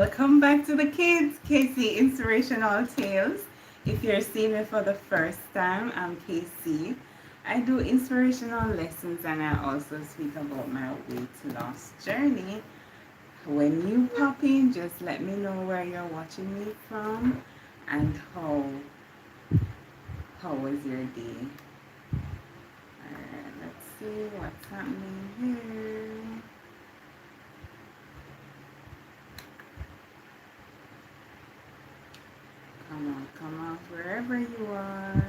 Welcome back to the kids, Casey Inspirational Tales. If you're seeing me for the first time, I'm Casey. I do inspirational lessons and I also speak about my weight loss journey. When you pop in, just let me know where you're watching me from and how was your day. Alright, let's see what's happening here. Come on, wherever you are.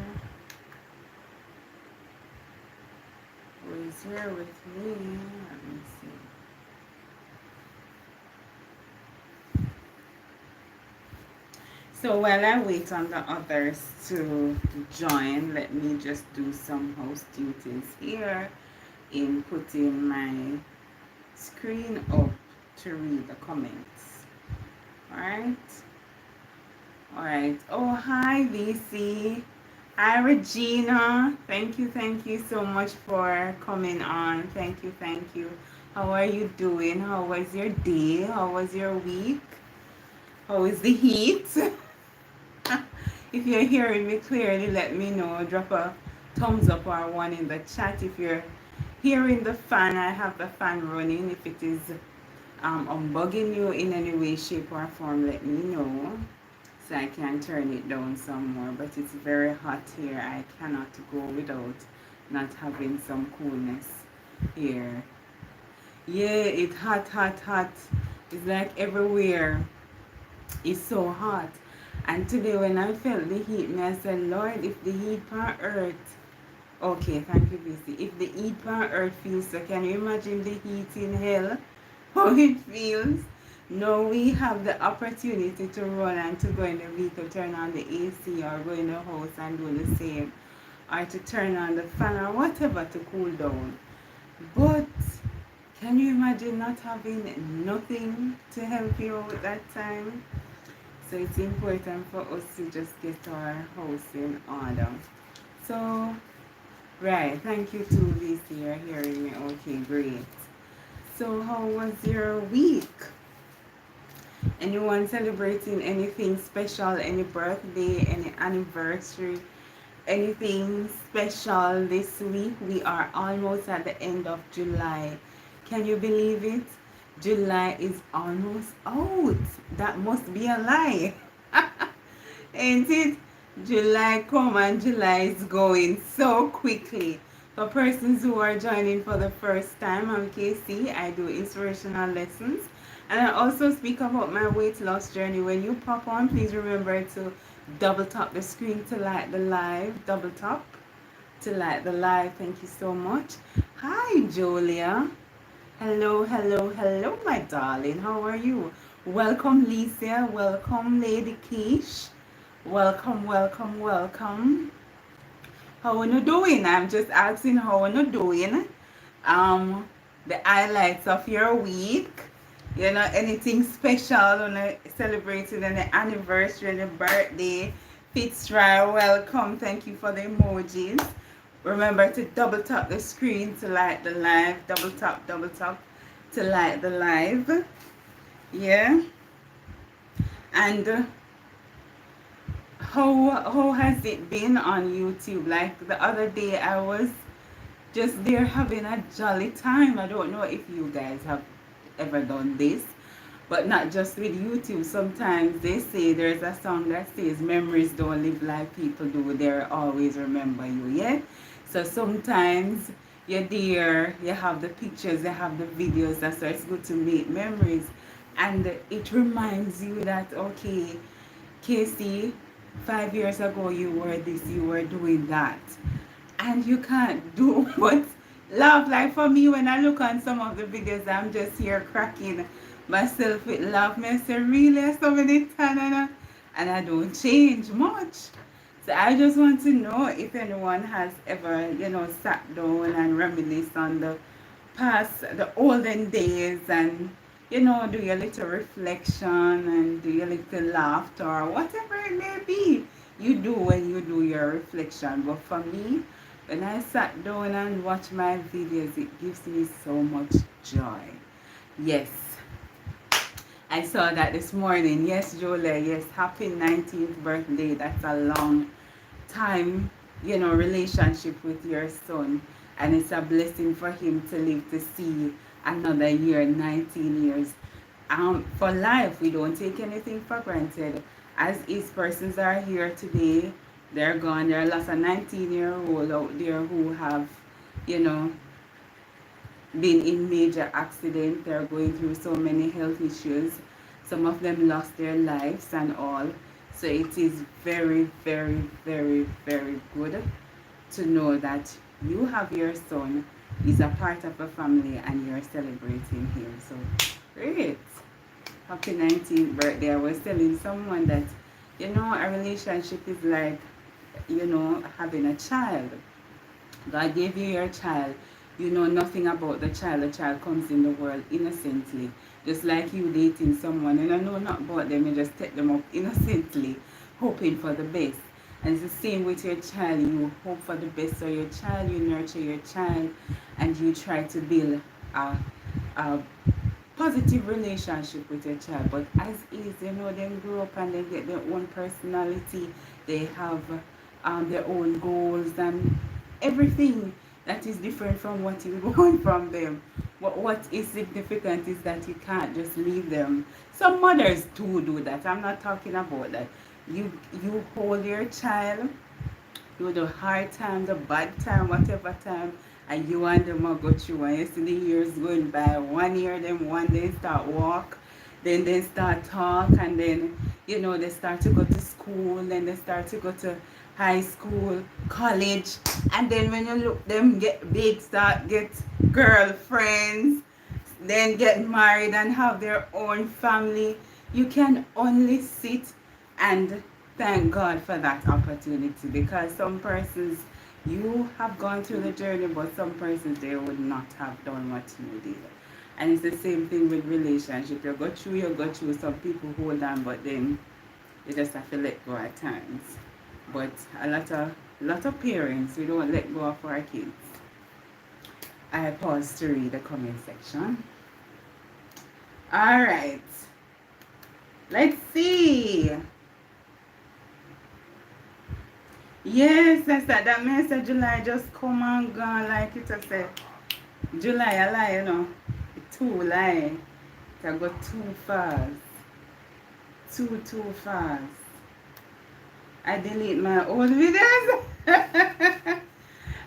Who is here with me? Let me see. So while I wait on the others to join, let me just do some house duties here in putting my screen up to read the comments. Alright? Alright. Oh, hi, VC. Hi, Regina. Thank you so much for coming on. Thank you, thank you. How are you doing? How was your day? How was your week? How is the heat? If you're hearing me clearly, let me know. Drop a thumbs up or one in the chat. If you're hearing the fan, I have the fan running. If it is unbugging you in any way, shape, or form, let me know so I can turn it down some more. But it's very hot here. I cannot go without not having some coolness here. Yeah, it's hot, hot, hot. It's like everywhere. It's so hot. And today when I felt the heat, I said, Lord, if the heat on earth, okay, thank you, BC. If the heat on earth feels so, can you imagine the heat in hell? How it feels? Now we have the opportunity to run and to go in the vehicle, turn on the AC or go in the house and do the same. Or to turn on the fan or whatever to cool down. But can you imagine not having nothing to help you out that time? So it's important for us to just get our house in order. So, right, thank you to VC, you're hearing me. Okay, great. So how was your week? Anyone celebrating anything special, any birthday, any anniversary, anything special this week? We are almost at the end of July. Can you believe it? July is almost out. That must be a lie. Ain't it? July come and July is going so quickly. For persons who are joining for the first time, I'm Casey. I do inspirational lessons. And I also speak about my weight loss journey. When you pop on, please remember to double tap the screen to like the live. Double tap to like the live. Thank you so much. Hi, Julia. Hello, hello, hello, my darling. How are you? Welcome, Lisa. Welcome, Lady Keish. Welcome, welcome, welcome. How are you doing? I'm just asking how are you doing? The highlights of your week. You know, anything special on celebrating an anniversary, a birthday. Fitzroy, welcome. Thank you for the emojis. Remember to double tap the screen to like the live. Double tap to like the live. Yeah. And how has it been on YouTube? Like the other day I was just there having a jolly time. I don't know if you guys have ever done this, but not just with YouTube. Sometimes they say there's a song that says memories don't live like people do, they'll always remember you. Yeah, so sometimes you're there, you have the pictures, you have the videos, that's why it's good to make memories. And it reminds you that, okay, Casey, 5 years ago you were this, you were doing that, and you can't do but laugh. Like for me, when I look on some of the videos, I'm just here cracking myself with laugh. I say, really, so many times, and I don't change much. So I just want to know if anyone has ever, sat down and reminisce on the past, the olden days, and do your little reflection and do your little laughter or whatever it may be you do when you do your reflection. But for me, when I sat down and watch my videos, it gives me so much joy. Yes. I saw that this morning. Yes, Julia. Yes, happy 19th birthday. That's a long time, relationship with your son. And it's a blessing for him to live to see another year, 19 years. For life, we don't take anything for granted. As his persons are here today, they're gone. There are lots of 19-year-old out there who have, you know, been in major accident. They're going through so many health issues. Some of them lost their lives and all. So it is very, very, very, very good to know that you have your son, he's a part of a family, and you're celebrating him. So great. Happy 19th birthday. I was telling someone that, a relationship is like, having a child. God gave you your child. You know nothing about the child. The child comes in the world innocently. Just like you dating someone. You don't know nothing about them. You just take them up innocently, hoping for the best. And it's the same with your child. You hope for the best for your child. You nurture your child. And you try to build a positive relationship with your child. But as is, them grow up and they get their own personality. They have their own goals and everything that is different from what is going from them. But what is significant is that you can't just leave them. Some mothers do that. I'm not talking about that. You hold your child through the hard time, the bad time, whatever time, and you and them will go through. And you see the years going by. 1 year, then one day start walk, then they start talk, and then they start to go to school, then they start to go to high school, college, and then when you look them get big, start get girlfriends, then get married and have their own family. You can only sit and thank God for that opportunity, because some persons, you have gone through the journey, but some persons, they would not have done what you did. And it's the same thing with relationship. You go through. Some people hold on, but then you just have to let go at times. But a lot of parents, we don't let go of our kids. I pause to read the comment section. All right. Let's see. Yes, that's that. That means that July just come and gone, like it has said. July a lie, Too lie. It go too fast. Too fast. I delete my old videos.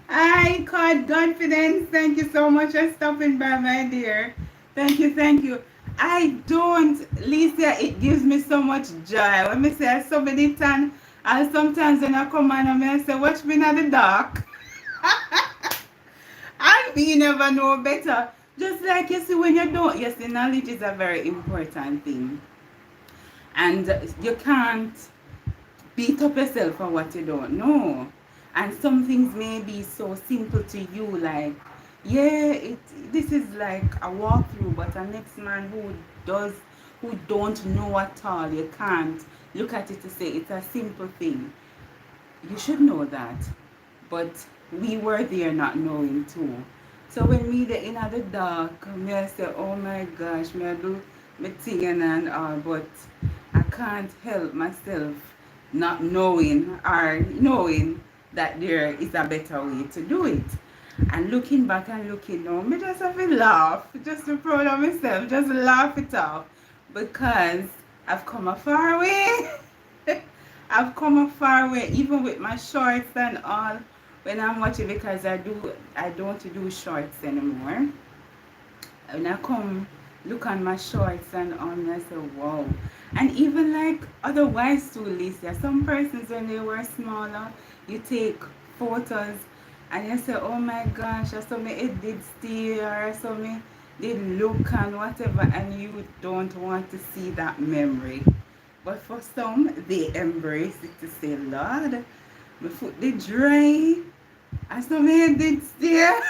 I caught confidence. Thank you so much for stopping by, my dear. Thank you. I don't, Lisa, it gives me so much joy. When me say so many times, and sometimes when I come on and I say, watch me in the dark. And you never know better. Just like you see when you don't. Yes, the knowledge is a very important thing. And you can't beat up yourself for what you don't know. And some things may be so simple to you, like, this is like a walkthrough, but a next man who don't know at all, you can't look at it to say it's a simple thing. You should know that. But we were there not knowing too. So when me the in the dark, me I say, oh my gosh, me I do my thing and all, but I can't help myself not knowing or knowing that there is a better way to do it. And looking back and looking now, me just have to laugh, just to be proud of myself, just laugh it off, because I've come a far way. I've come a far way, even with my shorts and all. When I'm watching, because I don't do shorts anymore. When I come look on my shorts and on, I say, wow. And even like otherwise too, Lisa, some persons when they were smaller, you take photos and you say, oh my gosh, I saw me it did steer, I saw me did look and whatever, and you don't want to see that memory. But for some, they embrace it to say, Lord, my foot did dry, I saw me it did steer,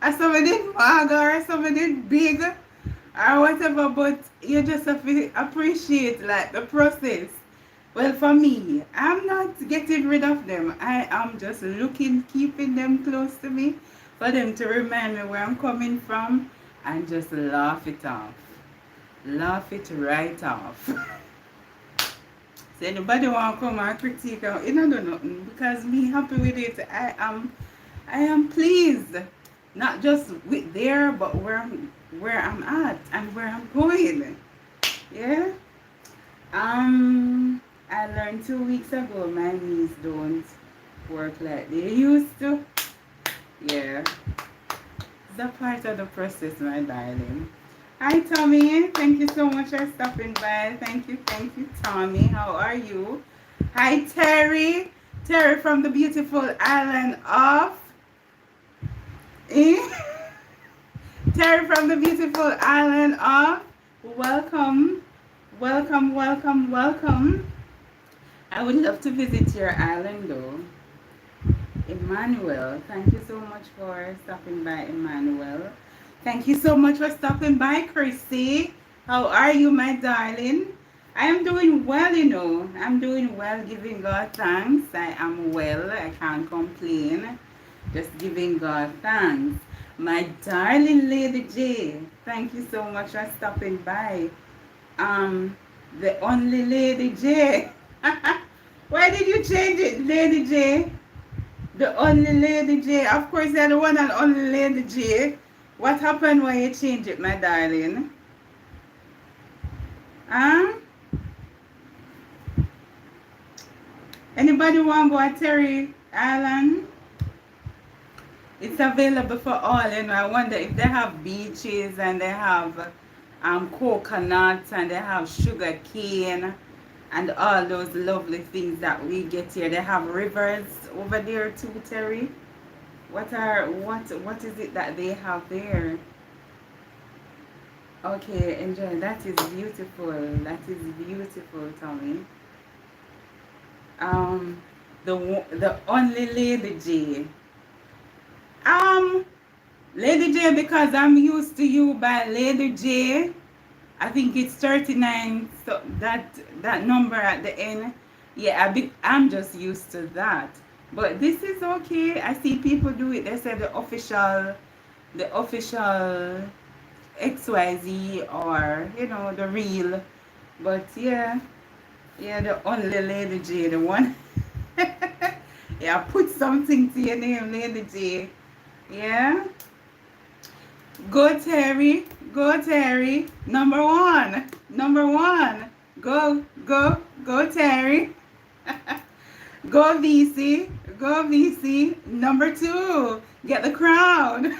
I saw me did mager, I saw me did big, or whatever, but you just have to appreciate like the process. Well, for me, I'm not getting rid of them. I am just keeping them close to me for them to remind me where I'm coming from, and just laugh it off. laugh it right off. So anybody want to come and critique, you don't do nothing because me happy with it. I am pleased, not just with there, but where I'm at and where I'm going. Yeah. I learned 2 weeks ago my knees don't work like they used to. Yeah. It's a part of the process, my darling. Hi, Tommy. Thank you so much for stopping by. Thank you, Tommy. How are you? Hi, Terry. Terry from the beautiful island of... Terry from the beautiful island of... Welcome. Welcome, welcome, welcome. I would love to visit your island, though. Emmanuel, thank you so much for stopping by, Emmanuel. Thank you so much for stopping by, Chrissy. How are you, my darling? I am doing well, you know. I'm doing well, giving God thanks. I am well. I can't complain. Just giving God thanks. My darling Lady J, thank you so much for stopping by. The only Lady J. Why did you change it, Lady J? The only Lady J. Of course, you're the one and only Lady J. What happened when you changed it, my darling? Huh? Anybody want to go to Terry Island? It's available for all, you know. I wonder if they have beaches and they have coconuts and they have sugar cane and all those lovely things that we get here. They have rivers over there too, Terry. What is it that they have there? Okay, enjoy. That is beautiful. That is beautiful, Tommy. The only Lady J. Lady J, because I'm used to you by Lady J. I think it's 39, so that number at the end. Yeah, I'm just used to that. But this is okay. I see people do it. They say the official XYZ, or you know, the real. But yeah, the only Lady J, the one. Yeah, put something to your name, Lady J. Yeah. Go Terry. Go Terry. Number one. Go Terry. Go VC. Go VC. Number 2. Get the crown.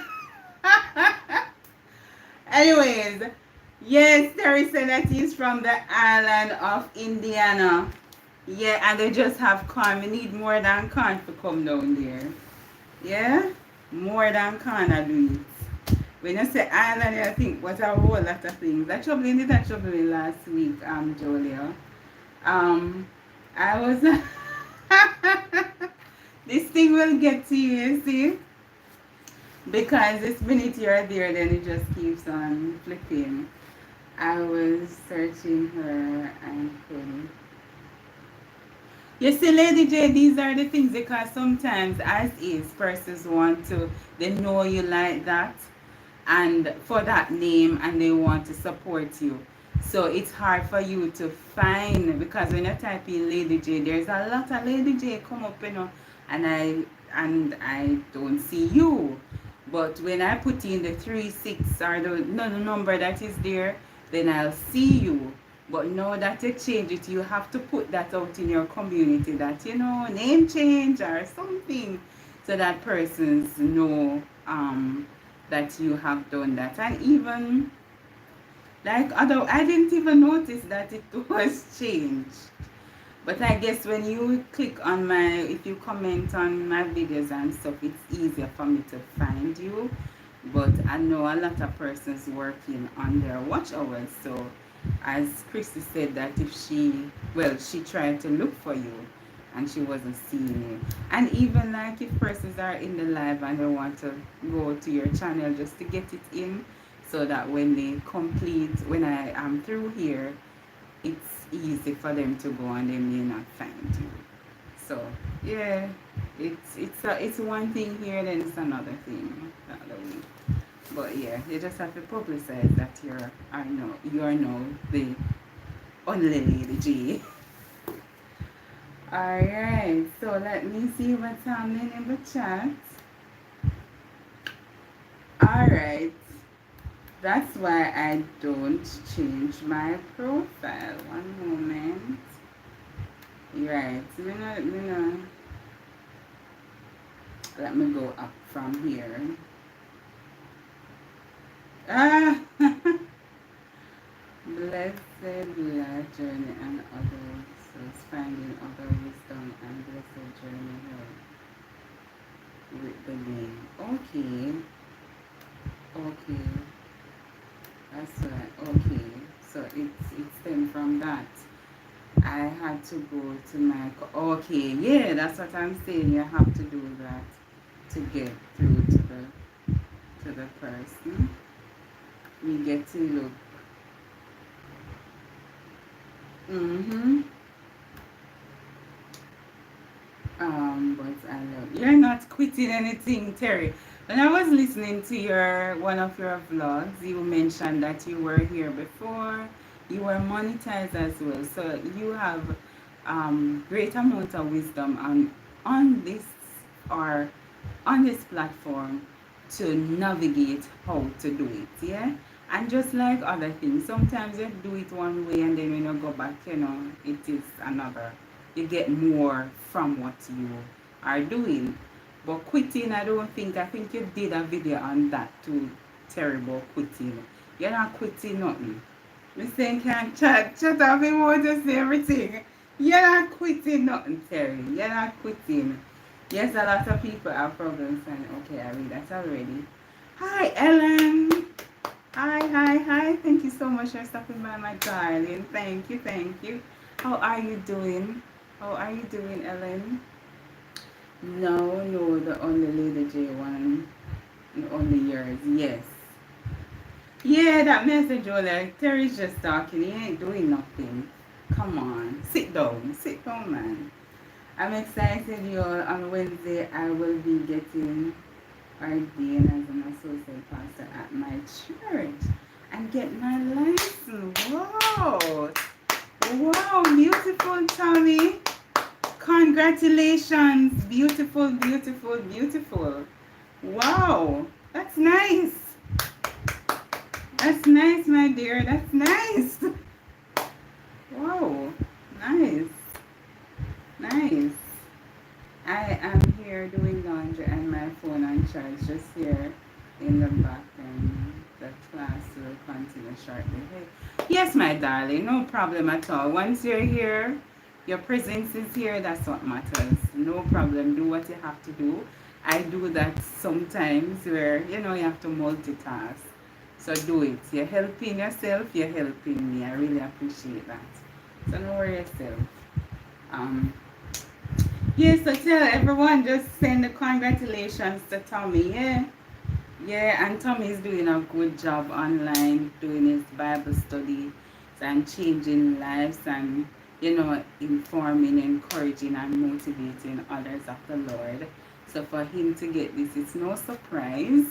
Anyways, yes, Terry said that he's from the island of Indiana. Yeah, and they just have corn. We need more than corn to come down there. Yeah? More than corn I do it. When you say island, I think what a whole lot of things. I trouble in last week, Julia. I was this thing will get to you, see? Because this minute you're there, then it just keeps on flipping. I was searching her and couldn't. You see, Lady J, these are the things, because sometimes as is, persons want to, they know you like that and for that name, and they want to support you. So it's hard for you to find, because when you type in Lady J, there's a lot of Lady J come up, you know, and I don't see you. But when I put in the 36 or the number that is there, then I'll see you. But now that you change it, you have to put that out in your community, that, you know, name change or something, so that persons know that you have done that. And even, like, although I didn't even notice that it was changed. But I guess when you click on if you comment on my videos and stuff, it's easier for me to find you. But I know a lot of persons working on their watch hours, so as Christy said, that if she tried to look for you and she wasn't seeing you. And even like if persons are in the live and they want to go to your channel just to get it in, so that when they complete, when I am through here, it's easy for them to go and they may not find you. So yeah, it's one thing here, then it's another thing the other way. But yeah, you just have to publicize that you are now the only Lady G. Alright, so let me see what's happening in the chat. Alright, that's why I don't change my profile. One moment. Right, let me go up from here. Ah! Blessed journey and others, so it's finding other wisdom and blessed journey here with the name. Okay, okay, that's right. Okay, so it's stemmed from that. I had to go to my okay, yeah, that's what I'm saying. You have to do that to get through to the person. You get to look. But I love you're not quitting anything, Terry. When I was listening to one of your vlogs, you mentioned that you were here before. You were monetized as well, so you have great amount of wisdom on this or on this platform to navigate how to do it. Yeah. And just like other things, sometimes you do it one way and then when you go back, it is another. You get more from what you are doing. But quitting, I think you did a video on that too. Terrible quitting. You're not quitting nothing. Me saying can't chat off him want to say everything. You're not quitting nothing, Terry. You're not quitting. Yes, a lot of people have problems and okay, I read that already. Hi, Ellen. Hi. Thank you so much for stopping by, my darling. Thank you. How are you doing? Ellen? No, the only Lady J one. The only yours. Yes. Yeah, that message was like, Terry's just talking. He ain't doing nothing. Come on. Sit down, man. I'm excited, y'all. On Wednesday, I will be getting ordained as an associate pastor at my church and get my license. Wow, beautiful, Tommy. Congratulations. Beautiful. Wow, that's nice. That's nice, my dear. That's nice. Wow, nice. I am here doing laundry and my phone on charge just here in the back, and the class will continue shortly. Hey. Yes, my darling, no problem at all. Once you're here, your presence is here, that's what matters. No problem, do what you have to do. I do that sometimes where, you have to multitask. So do it. You're helping yourself, you're helping me. I really appreciate that. So don't worry yourself. Yes, so tell everyone, just send the congratulations to Tommy, yeah, and Tommy is doing a good job online, doing his Bible studies and changing lives and, informing, encouraging and motivating others of the Lord. So for him to get this, it's no surprise,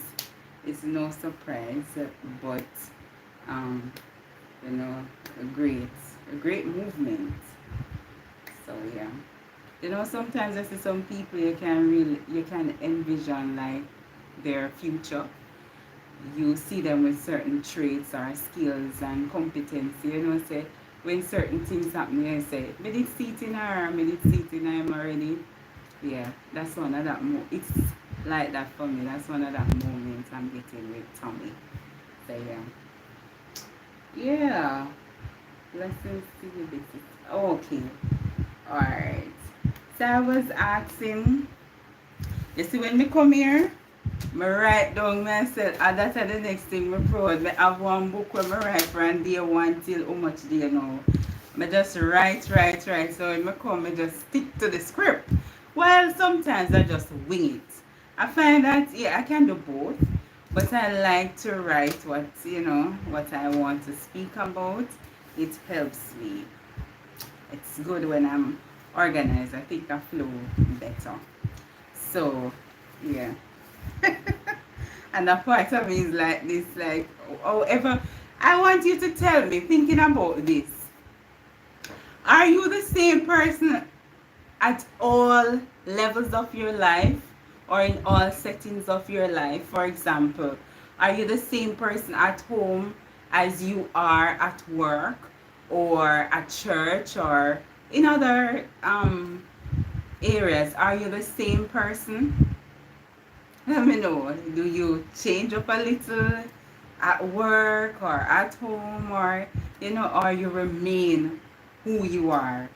but, a great movement. So yeah. Sometimes I see some people you can envision like their future. You see them with certain traits or skills and competency. Say when certain things happen, you say, "Me did see it in her, me did see it in him already." Yeah, that's one of that. It's like that for me. That's one of that moments I'm getting with Tommy. So yeah. Blessings to you, this. Okay. All right. So I was asking, you see when me come here, me write down myself, and that's the next thing me proud. Me have one book where me write from day one till how much day now. Me just write. So when me come, me just stick to the script. Well, sometimes I just wing it. I find that, I can do both. But I like to write what I want to speak about. It helps me. It's good when I'm organized. I think I flow better. So, yeah. And a part of me is like this, like, however, I want you to tell me, thinking about this, are you the same person at all levels of your life or in all settings of your life? For example, are you the same person at home as you are at work or at church or in other areas? Are you the same person? Let me know. Do you change up a little at work or at home, or or you remain who you are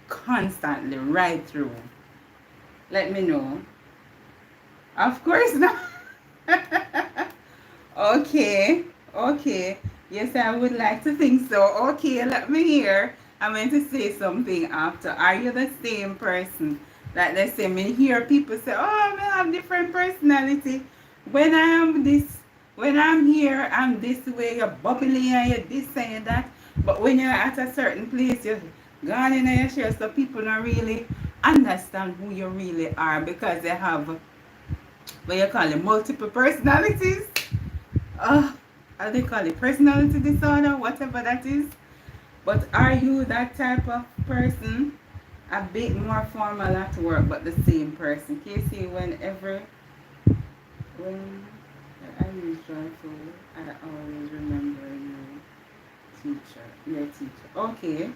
constantly right through? Let me know. Of course not. Okay, okay. Yes, I would like to think so. Okay, let me hear. I'm going to say something after. Are you the same person? Like they say, me hear people say, oh, I have different personality. When I am this, when I'm here, I'm this way, you're bubbly and you're this and you're that. But when you're at a certain place, you're gone in your share, so people don't really understand who you really are because they have, what you call it, multiple personalities. uh, how they call it, personality disorder, whatever that is. But are you that type of person? A bit more formal at work, but the same person. Casey, when I use joyful, I always remember your teacher. Okay,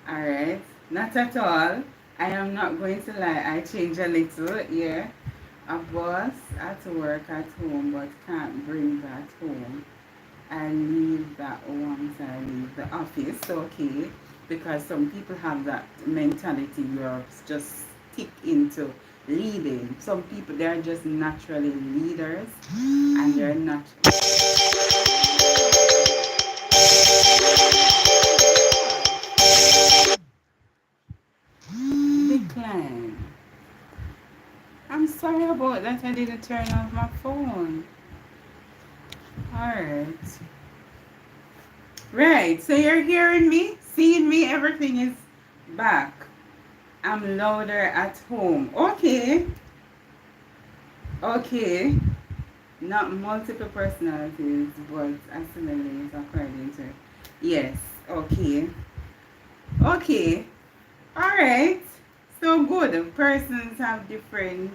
all right, not at all. I am not going to lie. I change a little, yeah. A boss at work at home, but can't bring that home. I leave that once I leave the office, okay? Because some people have that mentality you're just stick into leading. Some people, they're just naturally leaders and they're not decline. I'm sorry about that. I didn't turn off my phone. Alright. Right, so you're hearing me, seeing me, everything is back. I'm louder at home. Okay. Okay. Not multiple personalities, but assimilates according to. Yes. Okay. Okay. Alright. So good. Persons have different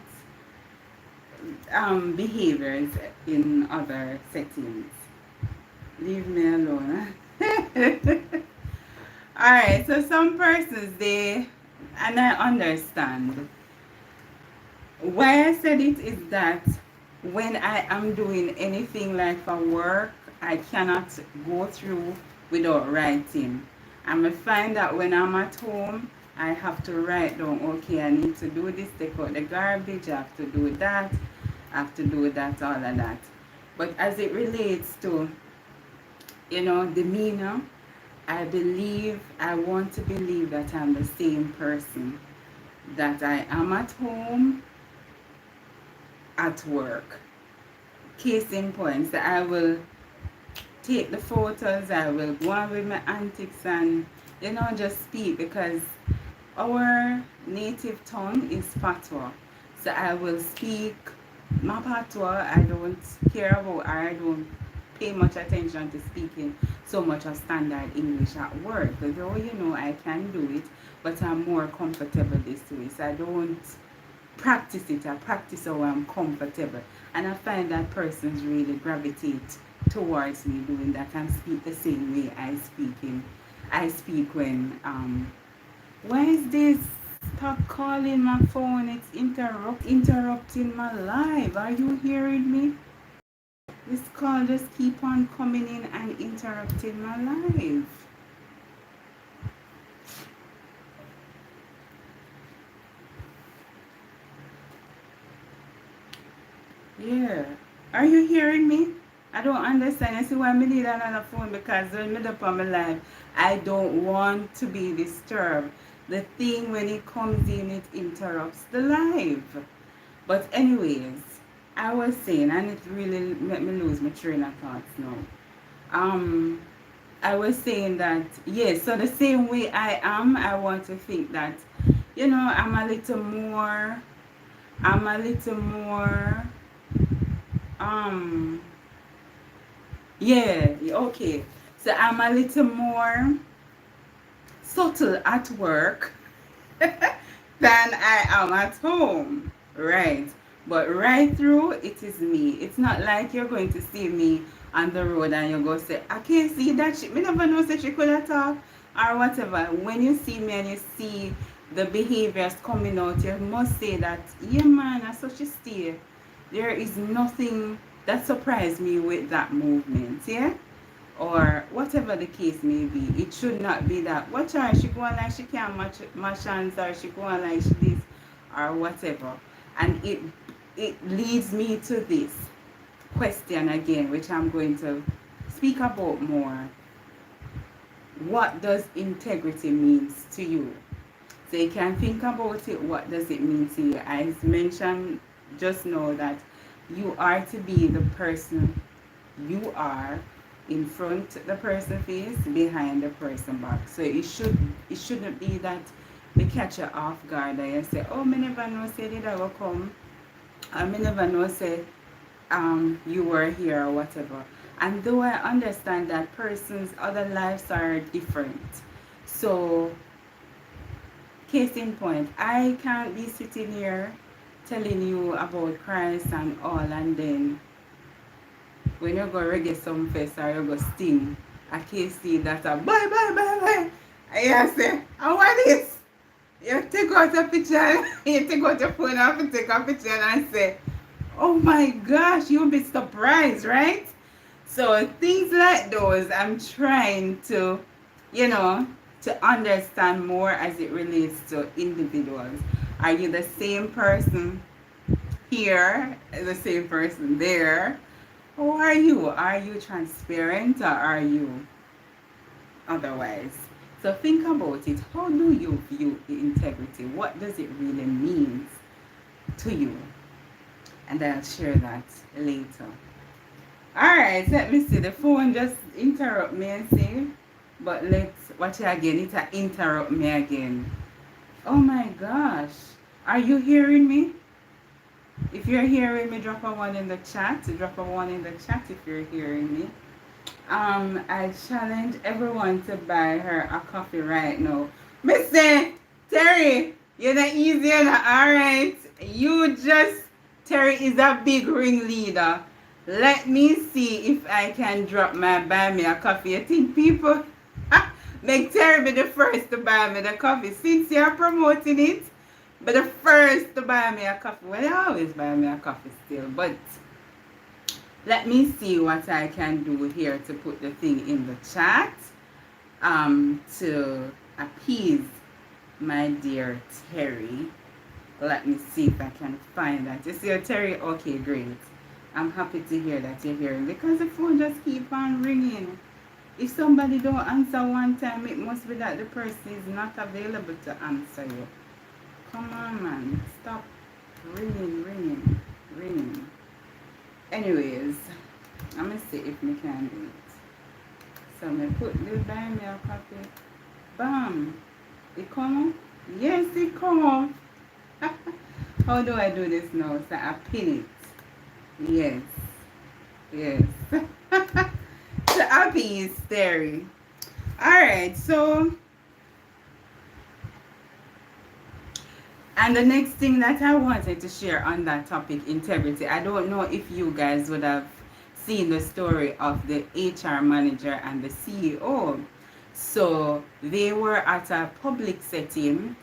behaviors in other settings. Leave me alone. Alright, so some persons, and I understand. Why I said it is that when I am doing anything like for work, I cannot go through without writing. And I find that when I'm at home, I have to write down, okay, I need to do this, take out the garbage, I have to do that, I have to do that, all of that. But as it relates to, demeanor, I want to believe that I'm the same person that I am at home, at work. Case in point, so I will take the photos, I will go on with my antics and, just speak because our native tongue is patois. So I will speak my patois. I don't care about, or I don't pay much attention to speaking so much of standard English at work. Though, I can do it, but I'm more comfortable this way. So I don't practice it. I practice how I'm comfortable. And I find that persons really gravitate towards me doing that and speak the same way I speak when why is this? Stop calling my phone. It's interrupting my life. Are you hearing me? This call just keep on coming in and interrupting my life. Yeah. Are you hearing me? I don't understand. I see why I need another phone because when I'm up on my life, I don't want to be disturbed. The thing when it comes in, it interrupts the live. But anyways, I was saying, and it really made me lose my train of thoughts now. I was saying that yes, so the same way I am, I want to think that, I'm a little more Um, yeah, okay. So I'm a little more subtle at work than I am at home. Right. But right through, it is me. It's not like you're going to see me on the road and you're going to say, I can't see that shit. Me never know that she could have talked or whatever. When you see me and you see the behaviors coming out, you must say that, yeah, man, I saw she stay. There is nothing that surprised me with that movement. Yeah, or whatever the case may be. It should not be that. Watch her, she go on like she can't match hands, or she go on like she this, or whatever. And it leads me to this question again, which I'm going to speak about more. What does integrity means to you? So you can think about it. What does it mean to you? I mentioned just know that you are to be the person you are in front the person face, behind the person back. So it shouldn't be that we catch you off guard and you say, oh, me never know say did I will come. I me never know say you were here or whatever. And though I understand that persons' other lives are different. So case in point, I can't be sitting here telling you about Christ and all, and then when you go reggae some fest or you go sting, I can see that a bye bye bye bye. And you say, I want this. You take out a picture, you take out your phone off and take a picture and say, oh my gosh, you'll be surprised, right? So things like those, I'm trying to, you know, to understand more as it relates to individuals. Are you the same person here, the same person there? Who are you? Are you transparent or are you otherwise? So think about it. How do you view integrity? What does it really mean to you? And I'll share that later. Alright, let me see. The phone just interrupt me and say, but let's watch it again. It'll interrupt me again. Oh my gosh. Are you hearing me? If you're hearing me, drop a one in the chat. Drop a one in the chat if you're hearing me. I challenge everyone to buy her a coffee right now. Mr. Terry, you're not easy, alright. You just, Terry is a big ringleader. Let me see if I can drop my buy me a coffee. You think people make Terry be the first to buy me the coffee since you're promoting it? But the first to buy me a coffee, well, they always buy me a coffee still, but let me see what I can do here to put the thing in the chat to appease my dear Terry. Let me see if I can find that. You see, Terry? Okay, great. I'm happy to hear that you're hearing because the phone just keep on ringing. If somebody don't answer one time, it must be that the person is not available to answer you. Come on, man. Stop ringing. Anyways, I'm going to see if we can do it. So, I put the buy me a coffee. Bam. It come up? Yes, it come up. How do I do this now? So, I pin it. Yes. So, happy is staring. Alright, so... And the next thing that I wanted to share on that topic, integrity, I don't know if you guys would have seen the story of the HR manager and the CEO. So they were at a public setting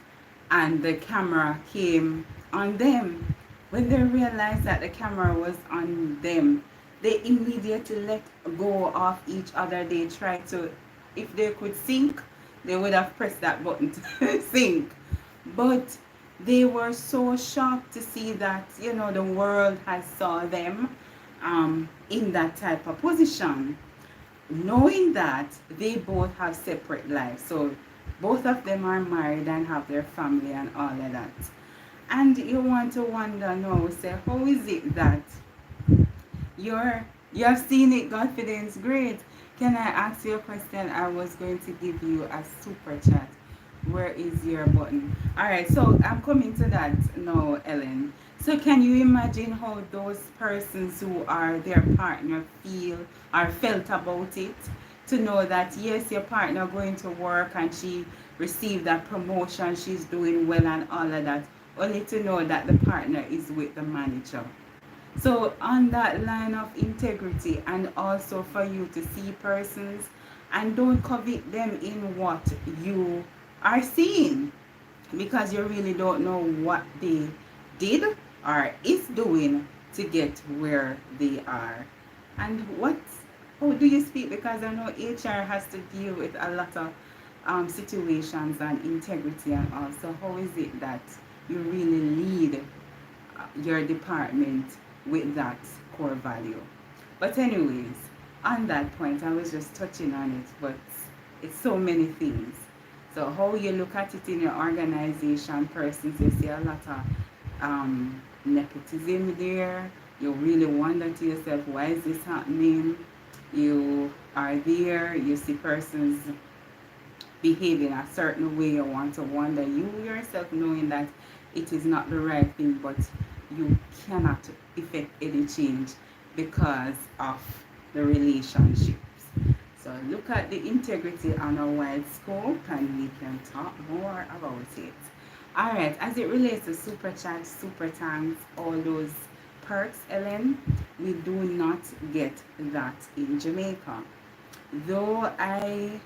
and the camera came on them. When they realized that the camera was on them, they immediately let go of each other. They tried to, if they could sync, they would have pressed that button to sync. But they were so shocked to see that, you know, the world has saw them in that type of position, knowing that they both have separate lives. So both of them are married and have their family and all of that. And you want to wonder now, say, how is it that you have seen it, confidence, great. Can I ask you a question? I was going to give you a super chat. Where is your button? All right, so I'm coming to that now, Ellen. So can you imagine how those persons who are their partner feel or felt about it? To know that yes, your partner going to work and she received that promotion, she's doing well and all of that, only to know that the partner is with the manager. So on that line of integrity, and also for you to see persons and don't covet them in what you are seeing, because you really don't know what they did or is doing to get where they are. And what, how do you speak? Because I know HR has to deal with a lot of situations and integrity, and also how is it that you really lead your department with that core value. But anyways, on that point, I was just touching on it, but it's so many things. So how you look at it in your organization, persons, you see a lot of nepotism there. You really wonder to yourself, why is this happening? You are there, you see persons behave in a certain way, you want to wonder, you yourself knowing that it is not the right thing, but you cannot effect any change because of the relationships. So look at the integrity on a wide scope and we can talk more about it. Alright, as it relates to super chat, super thanks, all those perks, Ellen, we do not get that in Jamaica. Though I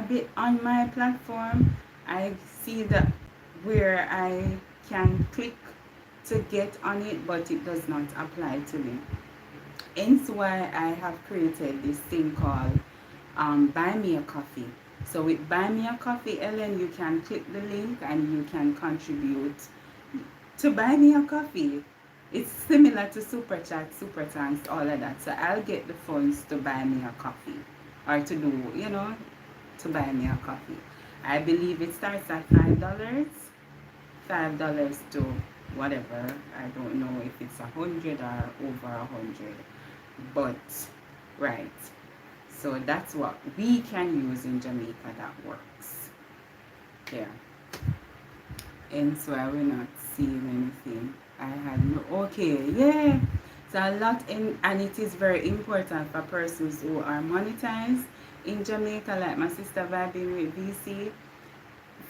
be on my platform, I see that where I can click to get on it, but it does not apply to me. Hence why I have created this thing called Buy Me a Coffee. So with Buy Me a Coffee, Ellen, you can click the link and you can contribute to Buy Me a Coffee. It's similar to Super Chat, Super Thanks, all of that. So I'll get the funds to buy me a coffee, or to do, to buy me a coffee. I believe it starts at $5. $5 to whatever. I don't know if it's 100 or over 100. But right. So that's what we can use in Jamaica that works. Yeah. And so I will not see anything. I had no, okay, yeah. So a lot in, and it is very important for persons who are monetized in Jamaica, like my sister vibing with VC,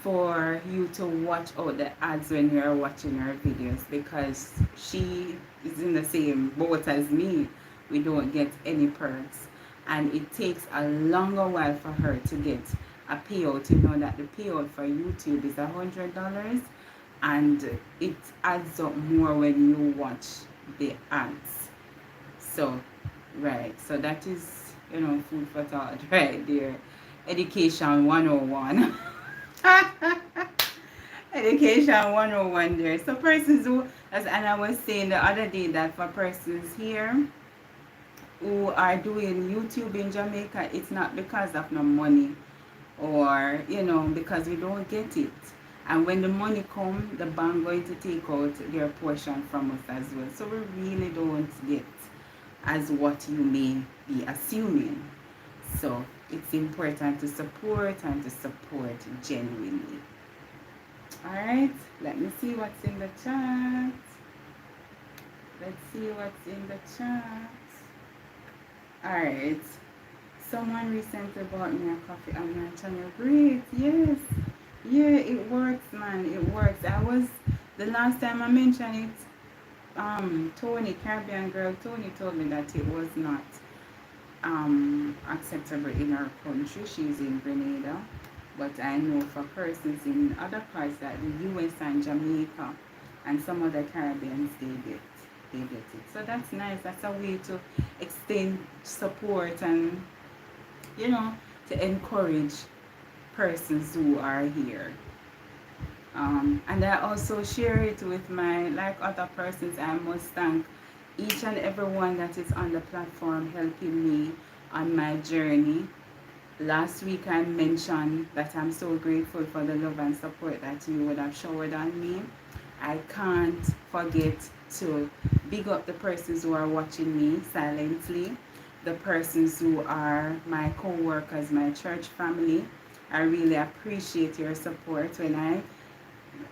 for you to watch out the ads when you're watching her videos, because she is in the same boat as me. We don't get any perks, and it takes a longer while for her to get a payout. You know that the payout for YouTube is $100, and it adds up more when you watch the ads. So right, so that is, food for thought right there. Education 101. Education 101 there. So persons who, as Anna was saying the other day, that for persons here who are doing YouTube in Jamaica, it's not because of no money, or because we don't get it. And when the money comes, the bank going to take out their portion from us as well. So we really don't get as what you may be assuming. So it's important to support, and to support genuinely. Alright, let me see what's in the chat. Let's see what's in the chat. Alright. Someone recently bought me a coffee on my channel. Great, yes. Yeah, it works, man. It works. The last time I mentioned it, Tony, Caribbean girl, Tony told me that it was not acceptable in our country. She's in Grenada. But I know for persons in other parts, like the US and Jamaica and some other Caribbeans, they get it. So that's nice. That's a way to extend support and, to encourage persons who are here. And I also share it with like other persons. I must thank each and everyone that is on the platform helping me on my journey. Last week I mentioned that I'm so grateful for the love and support that you would have showered on me. I can't forget to big up the persons who are watching me silently, the persons who are my co-workers, my church family, I really appreciate your support. When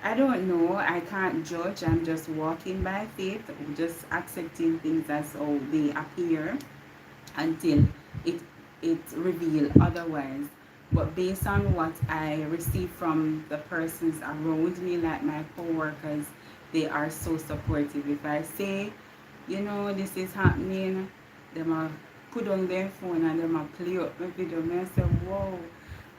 I don't know, I can't judge. I'm just walking by faith, just accepting things as how they appear until it it reveal otherwise. But based on what I receive from the persons around me, like my co-workers, they are so supportive. If I say, this is happening, them a put on their phone and them a play up my video, and I say, whoa.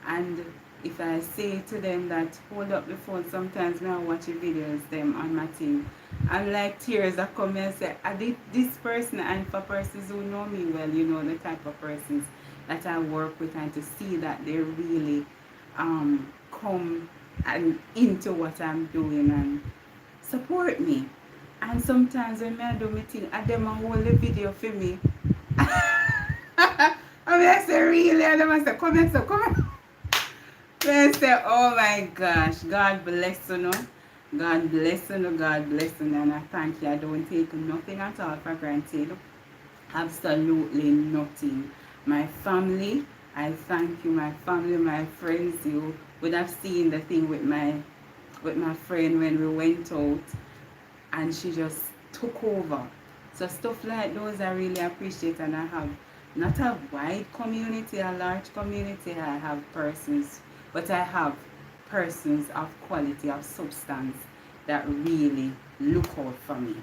And if I say to them that hold up the phone, sometimes when I watch the videos them on my thing, and like tears that come and say, I did this person. And for persons who know me well, the type of persons that I work with, and to see that they really come and into what I'm doing and support me. And sometimes when I do my thing, I them a hold the video for me. I mean, I say, really? And them I say, come here, so come here. I say, oh my gosh, God bless you, know. God bless you, know. God bless you, know. And I thank you. I don't take nothing at all for granted. Absolutely nothing. My family, I thank you. My family, my friends, you would have seen the thing with my friend when we went out, and she just took over. So stuff like those I really appreciate, and I have not a wide community, a large community. I have persons, but I have persons of quality, of substance, that really look out for me.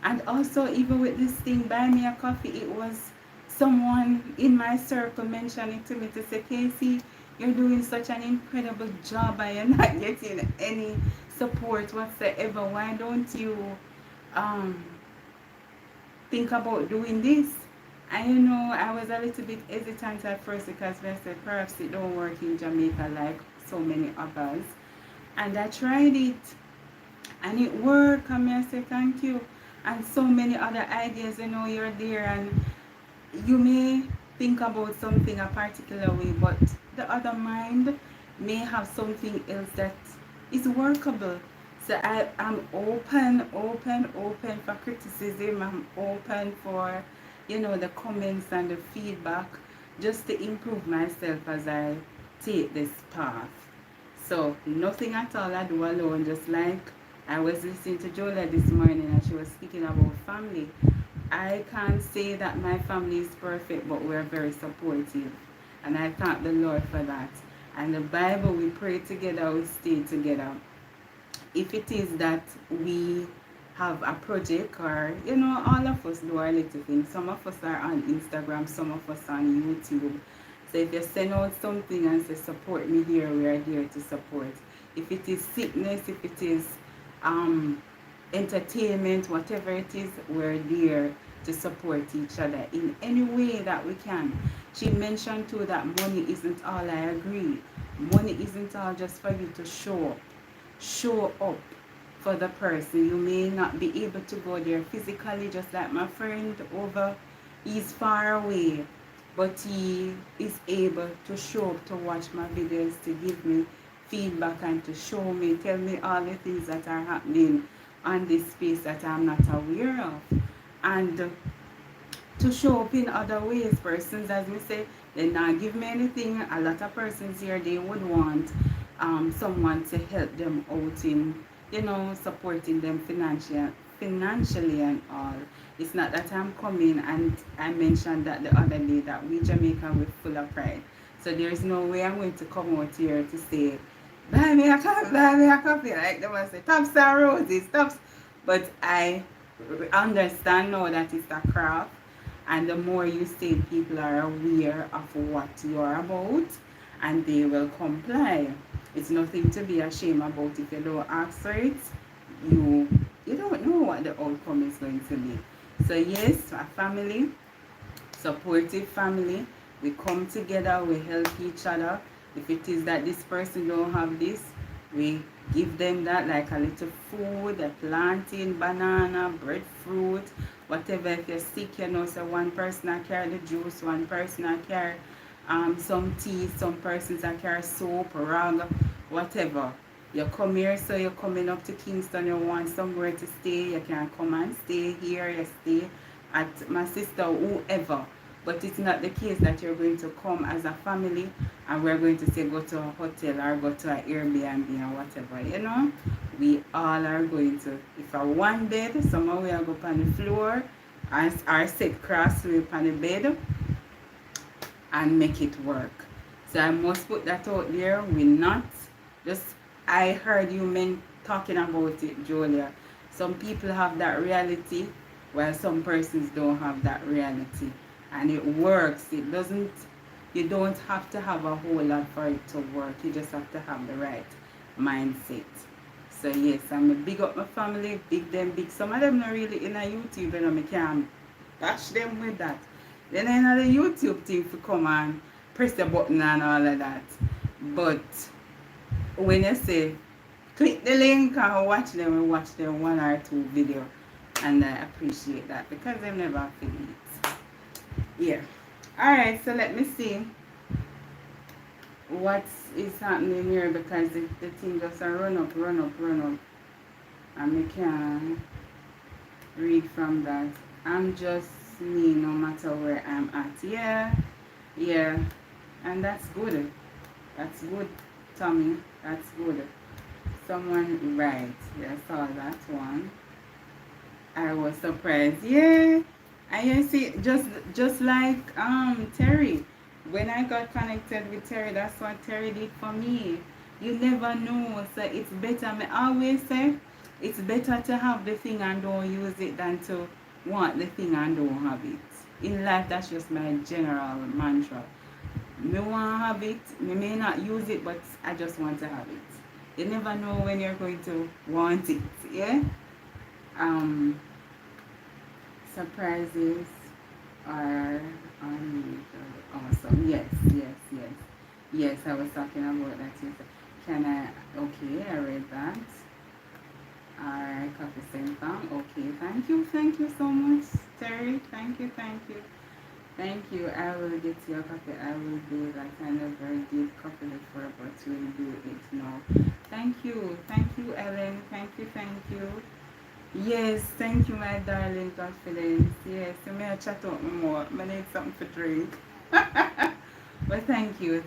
And also, even with this thing, buy me a coffee, it was someone in my circle mentioned it to me to say, Casey, you're doing such an incredible job and you're not getting any support whatsoever. Why don't you um, think about doing this? And I was a little bit hesitant at first because I said perhaps it don't work in Jamaica like so many others. And I tried it and it worked. And I say thank you. And so many other ideas, you're there and you may think about something a particular way, but the other mind may have something else that is workable. So I'm open for criticism. I'm open for, the comments and the feedback, just to improve myself as I take this path. So nothing at all I do alone, just like I was listening to Jola this morning and she was speaking about family. I can't say that my family is perfect, but we're very supportive. And I thank the Lord for that. And the Bible, we pray together, we stay together. If it is that we have a project, or, all of us do our little things. Some of us are on Instagram, some of us on YouTube. So if you send out something and say, support me here, we are there to support. If it is sickness, if it is entertainment, whatever it is, we're there to support each other in any way that we can. She mentioned too that money isn't all. I agree. Money isn't all just for you to show up for the person. You may not be able to go there physically, just like my friend over, he's far away, but he is able to show up to watch my videos, to give me feedback and to show me, tell me all the things that are happening on this space that I'm not aware of. And to show up in other ways. Persons, as we say, they not give me anything. A lot of persons here, they would want someone to help them out in, supporting them financially and all. It's not that I'm coming, and I mentioned that the other day that we Jamaican, we're full of pride. So there's no way I'm going to come out here to say, buy me a coffee, like they must say, tops and roses, tops. But I understand now that it's a craft, and the more you say, people are aware of what you're about, and they will comply. It's nothing to be ashamed about. If you don't ask for it, you don't know what the outcome is going to be. So yes, a family, supportive family, we come together, we help each other. If it is that this person don't have this, we give them that, like a little food, a plantain, banana, breadfruit, whatever. If you're sick, so one person I carry the juice, one person I carry some tea, some persons I carry soap, rag, whatever. You come here, so you're coming up to Kingston, you want somewhere to stay, you can come and stay here, you stay at my sister, whoever. But it's not the case that you're going to come as a family and we're going to say go to a hotel or go to an Airbnb or whatever, you know, we all are going to, if I one bed, somehow we are go on the floor or sit crossway on the bed and make it work. So I must put that out there. We not just, I heard you men talking about it, Julia. Some people have that reality while some persons don't have that reality. And it works. It doesn't, you don't have to have a whole lot for it to work. You just have to have the right mindset. So yes, I'm a big up my family, big them, big. Some of them not really in a YouTube, you know, I can't bash them with that. Then another YouTube thing to come and press the button and all of that. But when you say click the link and watch them, we watch them one or two video, and I appreciate that because they never affiliates. Yeah. Alright, so let me see what is happening here because the thing just run up, and we can read from that. I'm just me no matter where I'm at. Yeah, and that's good. That's good, Tommy. That's good. Someone right. Yeah, I saw that one. I was surprised. Yeah, and you see, just like Terry. When I got connected with Terry, that's what Terry did for me. You never know, so it's better. I always say it's better to have the thing and don't use it than to want the thing and don't have it. In life, that's just my general mantra. Me want to have it, me may not use it, but I just want to have it. You never know when you're going to want it, yeah? Surprises are awesome. Yes, I was talking about that. Can I, okay, I read that. Alright, copy same thing. Okay, thank you so much, Terry. Thank you. Thank you. I will get your copy. I will do that. I never did copy before, but will do it now. Thank you, Ellen. Thank you. Yes, thank you, my darling confidence. Yes, you may chat up more. I need something to drink. But thank you.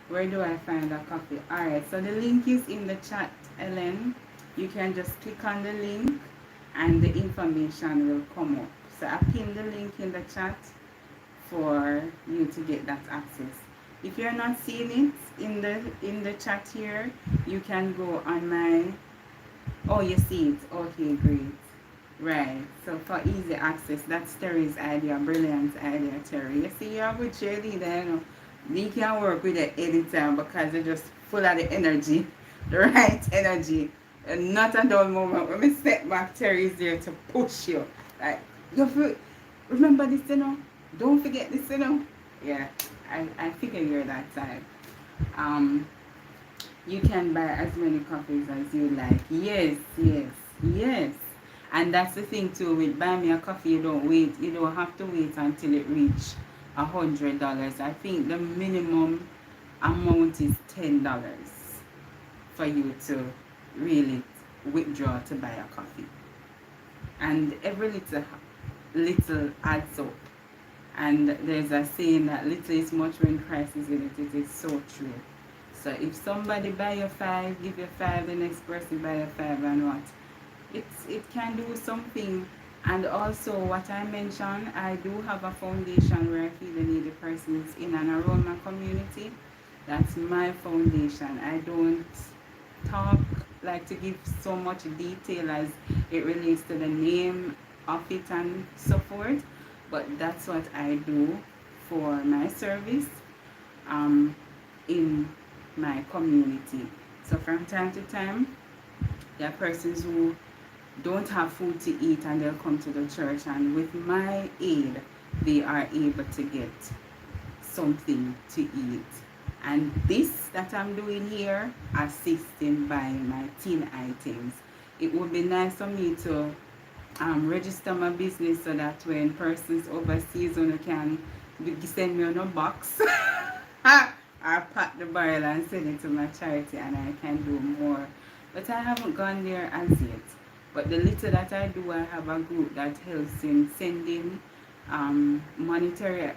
Where do I find a copy? Alright, so the link is in the chat, Ellen. You can just click on the link and the information will come up. So I pin the link in the chat for you to get that access. If you're not seeing it in the chat here, you can go on my, oh, you see it. Okay, great. Right. So for easy access, that's Terry's idea. Brilliant idea, Terry. You see, you're a good cheerleader, you know. You can work with it anytime because you're just full of the energy, the right energy. And not a dull moment. When we step back, Terry is there to push you. Like, remember this, you know? Don't forget this, you know? Yeah, I figure you're that type. You can buy as many copies as you like. Yes. And that's the thing too, with buy me a coffee, you don't have to wait until it reach $100. I think the minimum amount is $10 for you to really withdraw to buy a coffee. And every little adds up. And there's a saying that little is much when Christ is in it. It is so true. So if somebody buy you 5, give you 5, the next person buy you 5 and what? It can do something. And also what I mentioned, I do have a foundation where I feel the needy persons in and around my community. That's my foundation. I don't talk like to give so much detail as it relates to the name of it and so forth, but that's what I do for my service in my community. So from time to time, there are persons who don't have food to eat and they'll come to the church, and with my aid they are able to get something to eat. And this that I'm doing here, assisting buying my tin items. It would be nice for me to register my business so that when persons overseas can send me on a box or pack the barrel and send it to my charity, and I can do more. But I haven't gone there as yet. But the little that I do, I have a group that helps in sending monetarily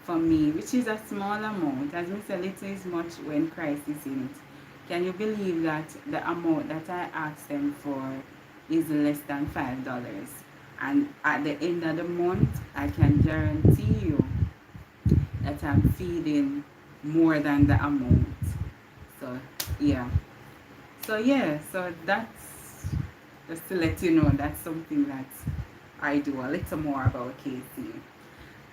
for me, which is a small amount. As we say, little is much when Christ is in it. Can you believe that the amount that I asked them for is less than $5? And at the end of the month, I can guarantee you that I'm feeding more than the amount. So yeah. So that's just to let you know that's something that I do a little more about Casey.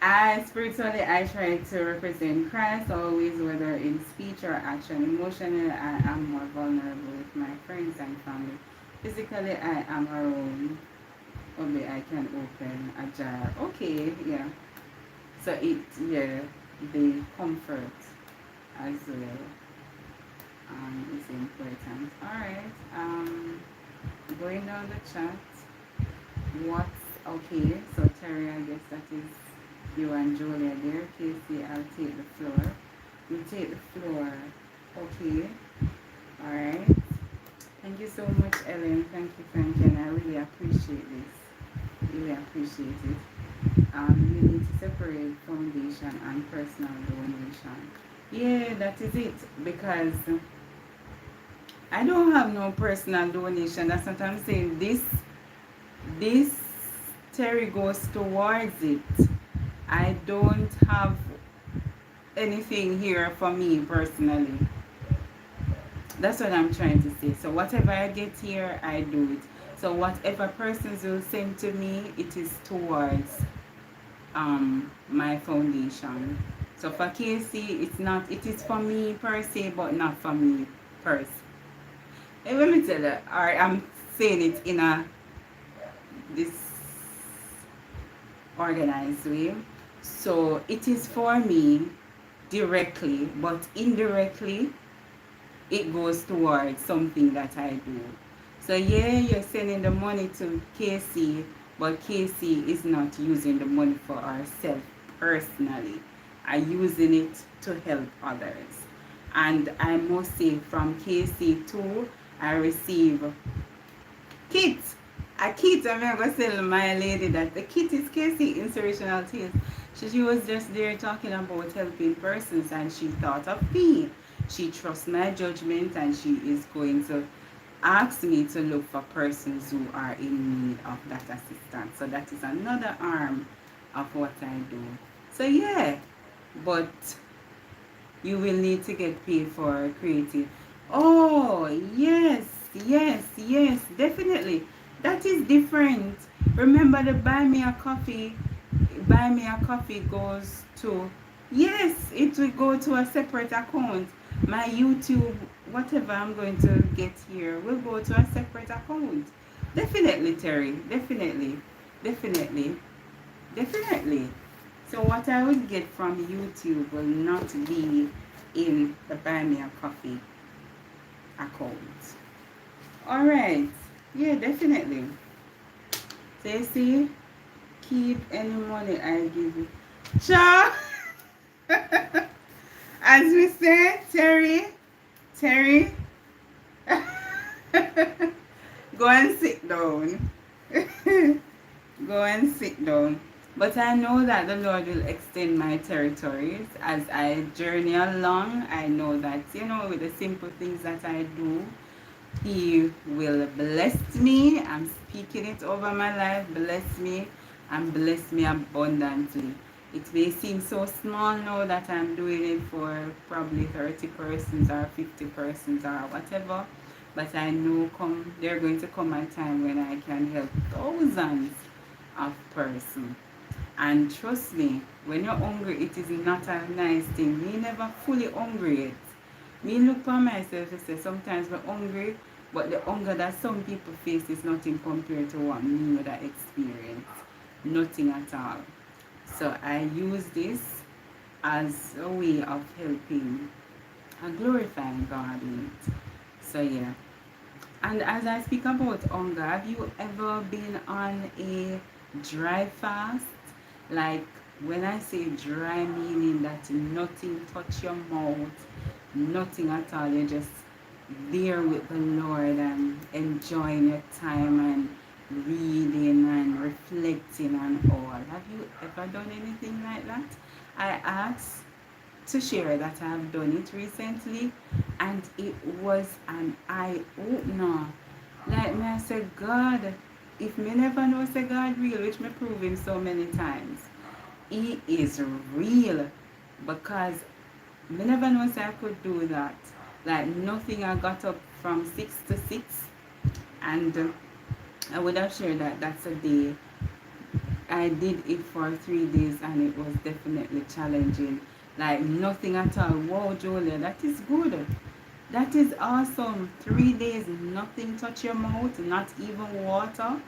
I spiritually I try to represent Christ always, whether in speech or action. Emotionally I am more vulnerable with my friends and family. Physically I am around. Only I can open a jar. Okay, yeah. So yeah, the comfort as well is important. Alright. Going down the chat. What's okay? So Terry, I guess that is you and Julia there. Casey, I'll take the floor. You take the floor. Okay. Alright. Thank you so much, Ellen. Thank you, Franklin. I really appreciate this. Really appreciate it. You need to separate foundation and personal donation. Yeah, that is it. Because I don't have no personal donation. That's what I'm saying. This Terry goes towards it. I don't have anything here for me personally. That's what I'm trying to say. So whatever I get here, I do it. So whatever persons will send to me, it is towards my foundation. So for Casey, it is for me per se, but not for me per se. And let me tell you, or I'm saying it in this organized way. So it is for me directly, but indirectly it goes towards something that I do. So yeah, you're sending the money to Casey, but Casey is not using the money for herself personally. I'm using it to help others. And I must say from Casey too, I receive kit. A kit, I'm going to tell my lady that the kit is Casey Inspirational Tales. She was just there talking about helping persons and she thought of me. She trusts my judgment and she is going to ask me to look for persons who are in need of that assistance. So that is another arm of what I do. So yeah, but you will need to get paid for creative. Oh, yes, definitely. That is different. Remember the buy me a coffee goes to, yes, it will go to a separate account. My YouTube, whatever I'm going to get here, will go to a separate account. Definitely, Terry. Definitely. So what I would get from YouTube will not be in the Buy Me a Coffee account. Alright. Yeah, definitely. So you see, keep any money I give you. Sure. As we said, Terry, go and sit down. Go and sit down. But I know that the Lord will extend my territories as I journey along. I know that, with the simple things that I do, He will bless me. I'm speaking it over my life. Bless me and bless me abundantly. It may seem so small now that I'm doing it for probably 30 persons or 50 persons or whatever. But I know there going to come a time when I can help thousands of persons. And trust me, when you're hungry, it is not a nice thing. Me never fully hungry yet. Me look for myself and say sometimes we're hungry, but the hunger that some people face is nothing compared to what me would have experienced. Nothing at all. So I use this as a way of helping and glorifying God in it. So yeah. And as I speak about hunger, have you ever been on a dry fast? Like when I say dry, meaning that nothing touch your mouth, nothing at all. You're just there with the Lord and enjoying your time and reading and reflecting and all. Have you ever done anything like that? I asked to share that I have done it recently, and it was an eye opener. Like me, I said, God, if me never know say God real, which me prove him so many times, he is real, because me never know say I could do that. Like nothing, I got up from 6 to 6, and I would have shared that that's a day. I did it for 3 days, and it was definitely challenging. Like nothing at all. Wow, Julia, that is good. That is awesome. 3 days, nothing touch your mouth, not even water.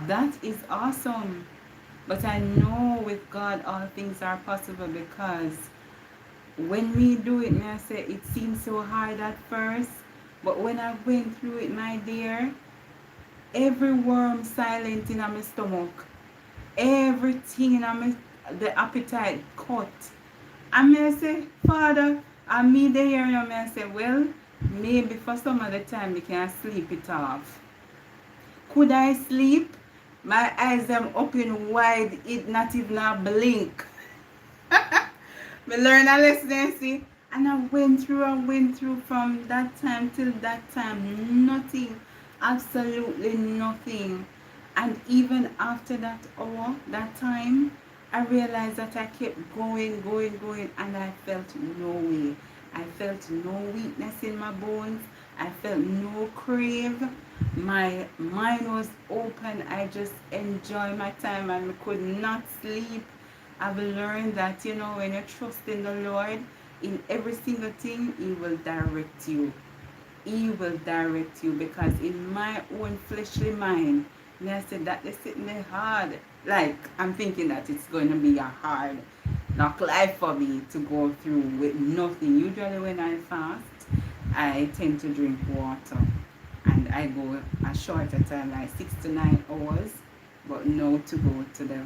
That is awesome. But I know with God all things are possible, because when we do it, I say it seems so hard at first. But when I went through it, my dear, every worm silent in my stomach, everything in my the appetite cut. And me I say, Father, and me there and me I say, well, maybe for some of the time we can sleep it off. Could I sleep? My eyes them open wide, it not even a blink. Me learn a lesson, see. And I went through from that time till that time, nothing, absolutely nothing. And even after that hour, that time, I realized that I kept going, and I felt no way. I felt no weakness in my bones. I felt no crave. My mind was open. I just enjoy my time, and I could not sleep. I've learned that, when you trust in the Lord, in every single thing, He will direct you. He will direct you, because in my own fleshly mind, may I said that they sitting there hard. Like, I'm thinking that it's going to be a hard knock life for me to go through with nothing. Usually when I fast, I tend to drink water. And I go a shorter time, like 6 to 9 hours. But now to go to the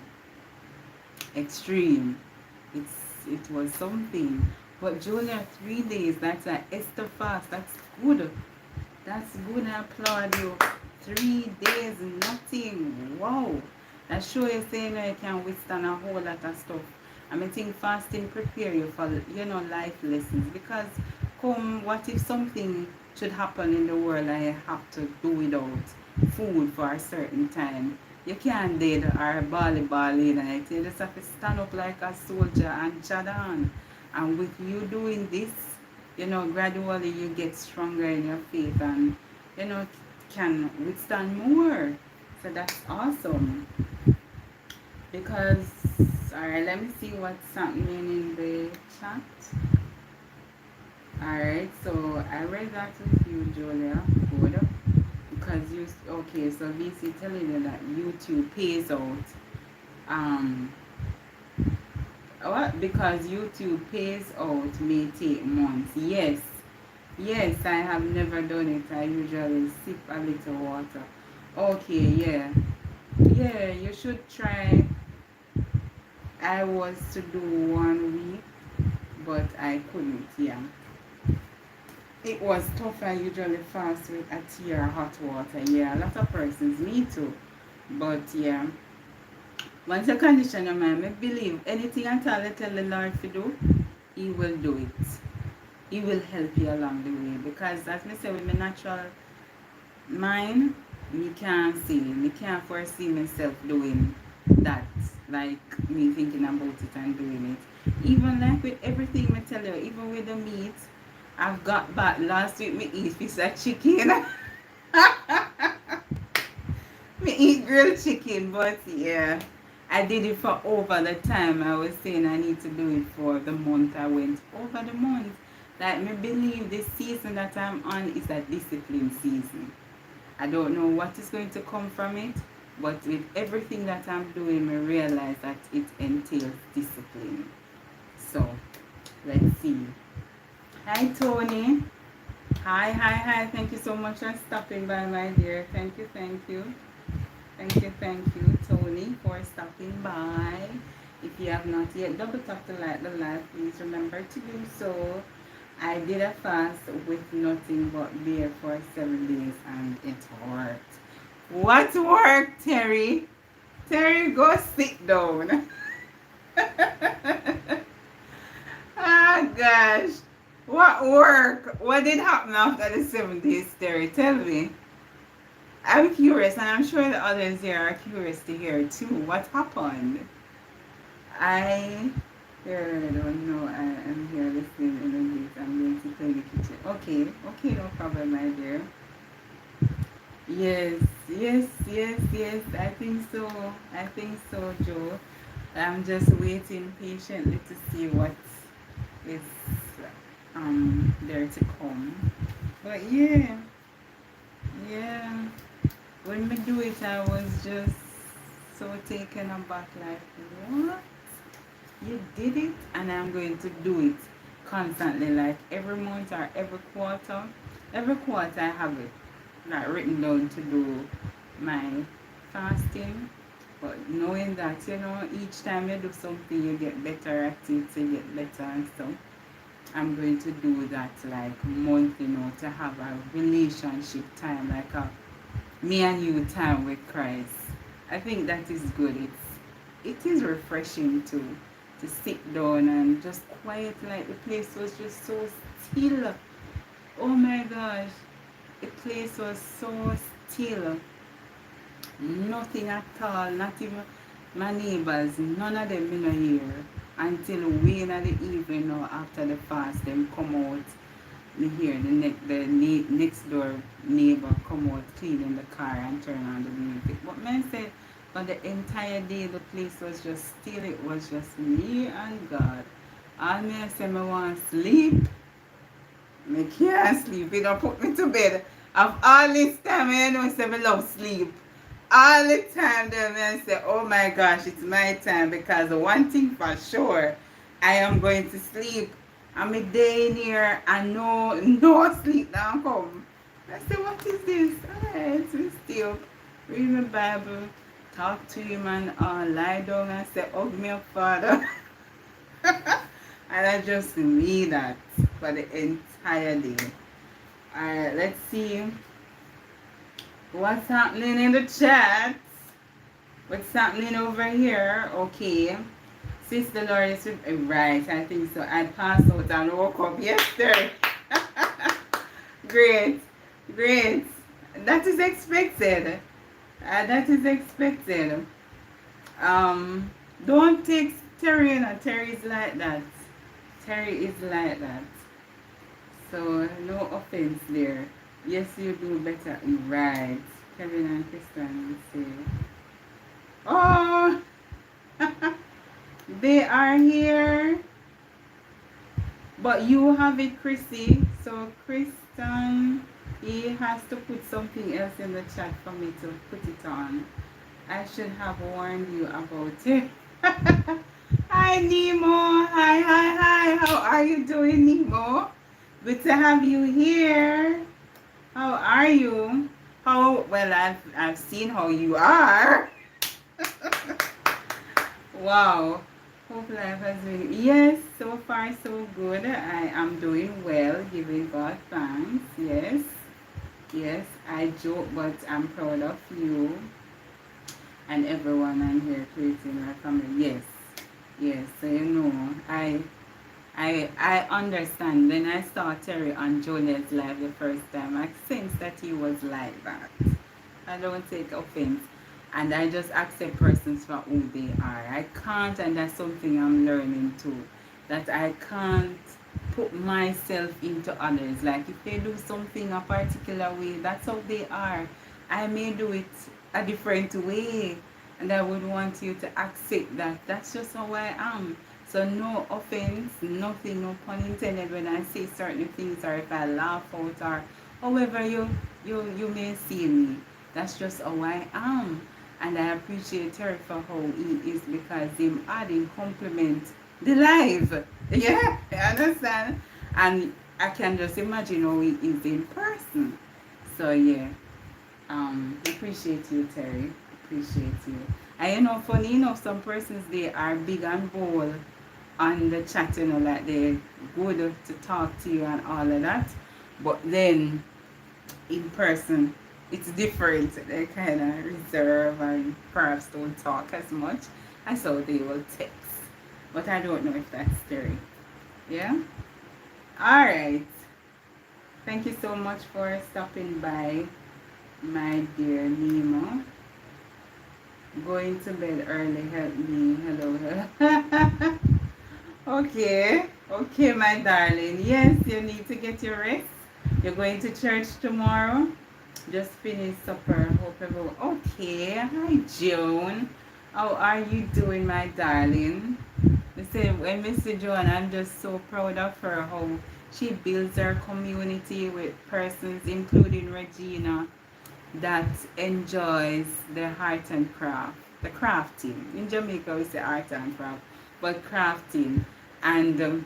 extreme, it was something. But Julia, 3 days, that's an Esther fast. That's good. That's good. I applaud you. 3 days, nothing. Wow. That show you saying you can withstand a whole lot of stuff. I think fasting prepare you for, life lessons. Because what if something should happen in the world and you have to do without food for a certain time? You can't dead or bally like you just have to stand up like a soldier and chad on. And with you doing this, gradually you get stronger in your faith, and can withstand more. So that's awesome. Because alright, let me see what's happening in the chat. Alright, so I read that with you, Julia. Good. Because okay, so VC telling you that YouTube pays out. What? Because YouTube pays out may take months. Yes. Yes, I have never done it. I usually sip a little water. Okay, yeah. Yeah, you should try. I was to do 1 week, but I couldn't, yeah. It was tough. I usually fast with a tea or hot water. Yeah, a lot of persons, me too. But yeah, once you condition your mind, I believe anything at all you tell the Lord to do, He will do it. He will help you along the way. Because as I say, with my natural mind, me can't see, me can't foresee myself doing that. Like me thinking about it and doing it. Even like with everything I tell you, even with the meat, I've got back last week, me eat piece of chicken. Me eat grilled chicken, but yeah, I did it for over the time I was saying I need to do it for the month. I went over the month. Like me believe this season that I'm on is a discipline season. I don't know what is going to come from it, but with everything that I'm doing, I realize that it entails discipline. So let's see. Hi Tony. Hi. Thank you so much for stopping by, my dear. Thank you. Thank you, Tony, for stopping by. If you have not yet double tap to like the live, please remember to do so. I did a fast with nothing but beer for 7 days, and it worked. What worked, Terry? Terry, go sit down. Ah, gosh. What work? What did happen after the 7 days story? Tell me. I'm curious, and I'm sure the others here are curious to hear too. What happened? I here I don't know. I'm here listening in the gate. I'm going to clean the kitchen. Okay, okay, no problem, my dear. Yes, yes, yes, yes. I think so. I think so, Joe. I'm just waiting patiently to see what is there to come. But yeah, yeah. When we do it, I was just so taken aback, like, what? You did it, and I'm going to do it constantly, like every month or every quarter. Every quarter, I have it like written down to do my fasting. But knowing that, each time you do something, you get better at it, you get better and stuff. I'm going to do that like month, to have a relationship time, like a me and you time with Christ. I think that is good. It is refreshing to sit down and just quiet, like the place was just so still. Oh my gosh. The place was so still. Nothing at all, not even my neighbors, none of them in here until way in the evening or after the fast, them come out. Me hear the next door neighbor come out cleaning the car and turn on the music. But man said for the entire day the place was just still, it was just me and God. All me I say me want sleep. Me can't sleep. You don't put me to bed. Of all this time, I know say me love sleep. All the time, then I say, oh my gosh, it's my time, because one thing for sure, I am going to sleep. I'm a day in here and no sleep now come. I say, what is this? Alright, so still read my Bible, talk to him, and lie down and say, hug me up, Father. And I just read that for the entire day. Alright, let's see what's happening in the chat. What's happening over here? Okay. Sister Lord is right, I think so. I passed out and woke up yesterday. Great. Great. That is expected. That is expected. Don't take Terry, Terry is like that. Terry is like that. So no offense there. Yes, you do better. Right. Kevin and Christian say. Oh, they are here. But you have it, Chrissy. So Christian, he has to put something else in the chat for me to put it on. I should have warned you about it. Hi, Nemo. Hi, hi, hi. How are you doing, Nemo? Good to have you here. How are you? Well, I've seen how you are. Wow. Hope life has been, yes, so far so good. I am doing well, giving God thanks. Yes. Yes, I joke, but I'm proud of you and everyone I'm here creating our family. Yes. Yes. So I understand. When I saw Terry on Julia's live the first time, I sensed that he was like that. I don't take offense. And I just accept persons for who they are. I can't, and that's something I'm learning too. That I can't put myself into others. Like if they do something a particular way, that's how they are. I may do it a different way. And I would want you to accept that. That's just how I am. So no offense, nothing, no pun intended when I say certain things, or if I laugh out, or however you may see me. That's just how I am. And I appreciate her for how he is, because him adding compliment the life. Yeah, you understand? And I can just imagine how he is in person. So yeah. Appreciate you, Terry. Appreciate you. And funny enough, some persons they are big and bold on the chat, like they're good to talk to you and all of that. But then in person, it's different. They kind of reserve and perhaps don't talk as much as how they will text. but I don't know if that's stirring. Yeah. All right. Thank you so much for stopping by, my dear Nemo. Going to bed early help me. Hello. Okay. Okay, my darling. Yes, you need to get your rest. You're going to church tomorrow. Just finished supper. Hope everyone. Okay. Hi, Joan. How are you doing, my darling? Listen, when Mr. Joan, I'm just so proud of her how she builds her community with persons, including Regina, that enjoys the art and craft, the crafting. In Jamaica, we say art and craft, but crafting and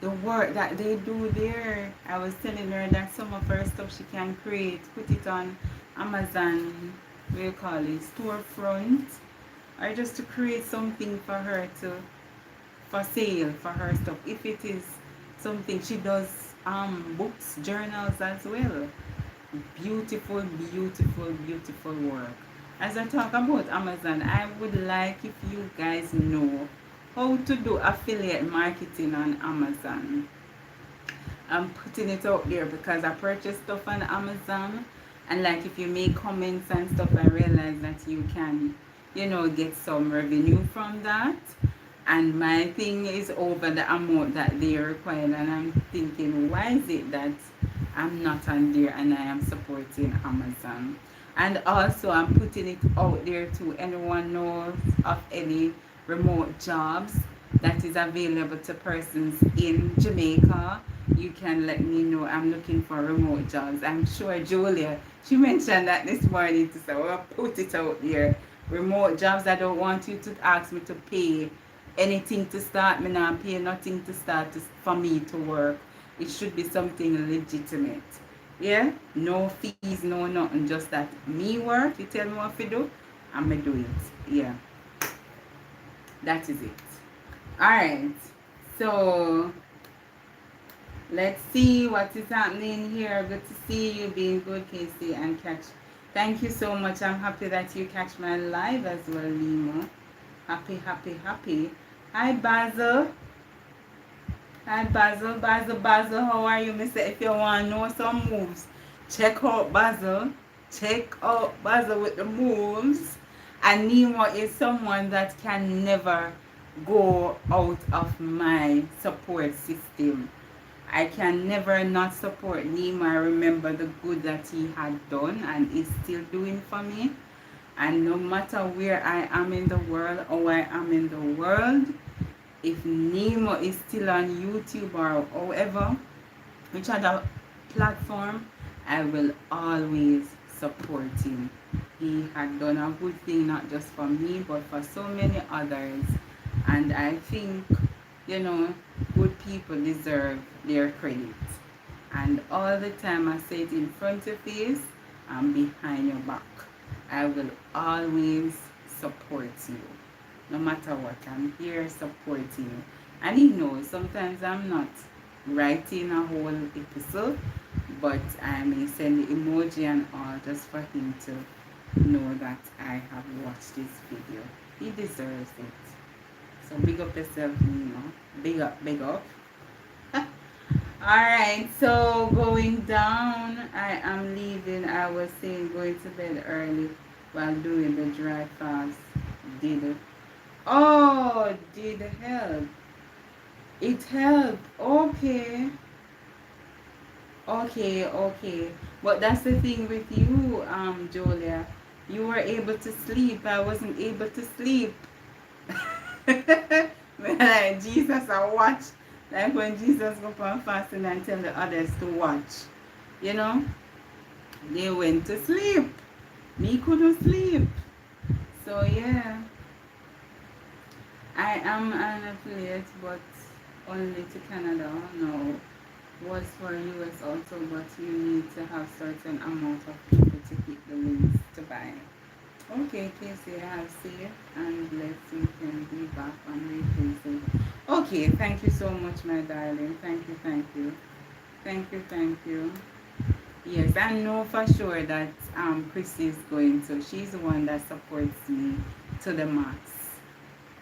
the work that they do there. I was telling her that some of her stuff she can create, put it on Amazon, what do you call it, storefront, or just to create something for her to for sale for her stuff. If it is something she does, books, journals as well. Beautiful, beautiful, beautiful work. As I talk about Amazon, I would like if you guys know how to do affiliate marketing on Amazon. I'm putting it out there because I purchase stuff on Amazon, and like if you make comments and stuff, I realize that you can, get some revenue from that. And my thing is over the amount that they require, and I'm thinking, why is it that I'm not on there and I am supporting Amazon? And also I'm putting it out there to anyone knows of any remote jobs that is available to persons in Jamaica. You can let me know. I'm looking for remote jobs. I'm sure Julia, she mentioned that this morning to say, well, put it out there. Remote jobs, I don't want you to ask me to pay anything to start. Me not pay nothing to start for me to work. It should be something legitimate. Yeah? No fees, no nothing. Just that me work, you tell me what to do, I'm going to do it. Yeah. That is it. Alright. So, let's see what is happening here. Good to see you being good, Casey, and catch. Thank you so much. I'm happy that you catch my live as well, Limo. Happy, happy, happy. Hi, Basil. Hi, Basil. Basil, how are you, Mister? If you want to know some moves, check out Basil. Check out Basil with the moves. And Nemo is someone that can never go out of my support system. I can never not support Nemo. I remember the good that he had done and is still doing for me. And no matter where I am in the world or I am in the world, if Nemo is still on YouTube or however, which other platform, I will always support him. He had done a good thing not just for me but for so many others. And I think, good people deserve their credit. And all the time I say it in front of you and behind your back. I will always support you. No matter what, I'm here supporting you. And he knows sometimes I'm not writing a whole episode, but I may send the emoji and all just for him to know that I have watched this video. He deserves it. So big up yourself, Big up, big up. Alright, so going down, I am leaving. I was saying going to bed early while doing the dry fast. Did help. It helped. Okay. Okay. But that's the thing with you, Julia. You were able to sleep. I wasn't able to sleep. Like Jesus, I watch. Like when Jesus go on fasting and tell the others to watch. They went to sleep. Me couldn't sleep. So yeah. I am an affiliate, but only to Canada. No. Was for US also, but you need to have certain amount of people to keep the links to buy. Okay, Casey, I have said and blessed you can be back on replays. Okay, thank you so much, my darling. Thank you. Yes, I know for sure that Chrissy is going to. She's the one that supports me to the max.